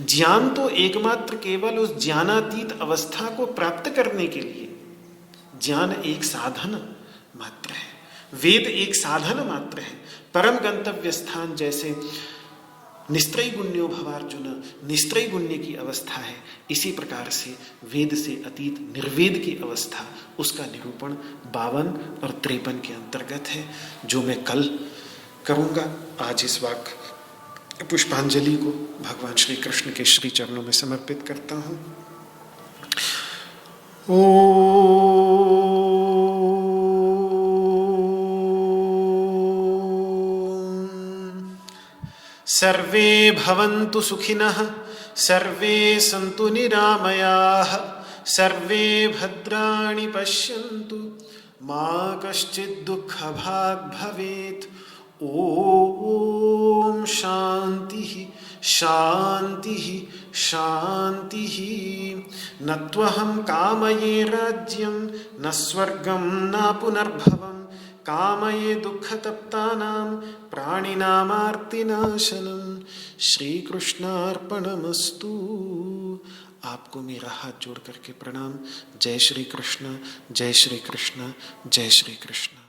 ज्ञान तो एकमात्र केवल उस ज्ञानातीत अवस्था को प्राप्त करने के लिए, ज्ञान एक साधन मात्र है, वेद एक साधन मात्र है। परम गंतव्य स्थान जैसे निस्त्रैगुण्यो भवार्जुन, निस्त्रैगुण्य की अवस्था है, इसी प्रकार से वेद से अतीत निर्वेद की अवस्था, उसका निरूपण 52 और 53 के अंतर्गत है, जो मैं कल करूँगा। आज इस वाक्य पुष्पांजलि को भगवान श्री कृष्ण के श्री चरणों में समर्पित करता हूँ। सर्वे भवन्तु सुखिनः, सर्वे सन्तु निरामयाः, सर्वे भद्राणि पश्यन्तु, मा कश्चित् दुःखभाग् भवेत्। ओम शांतिः शांतिः शांतिः। न त्वहं कामये राज्यं न स्वर्गं न पुनर्भवं, कामये दुःखतप्तानां प्राणिनामार्तिनाशनं। श्री कृष्णार्पणमस्तु। आपको मेरा हाथ जोड़ करके प्रणाम। जय श्री कृष्ण, जय श्री कृष्ण, जय श्री कृष्ण।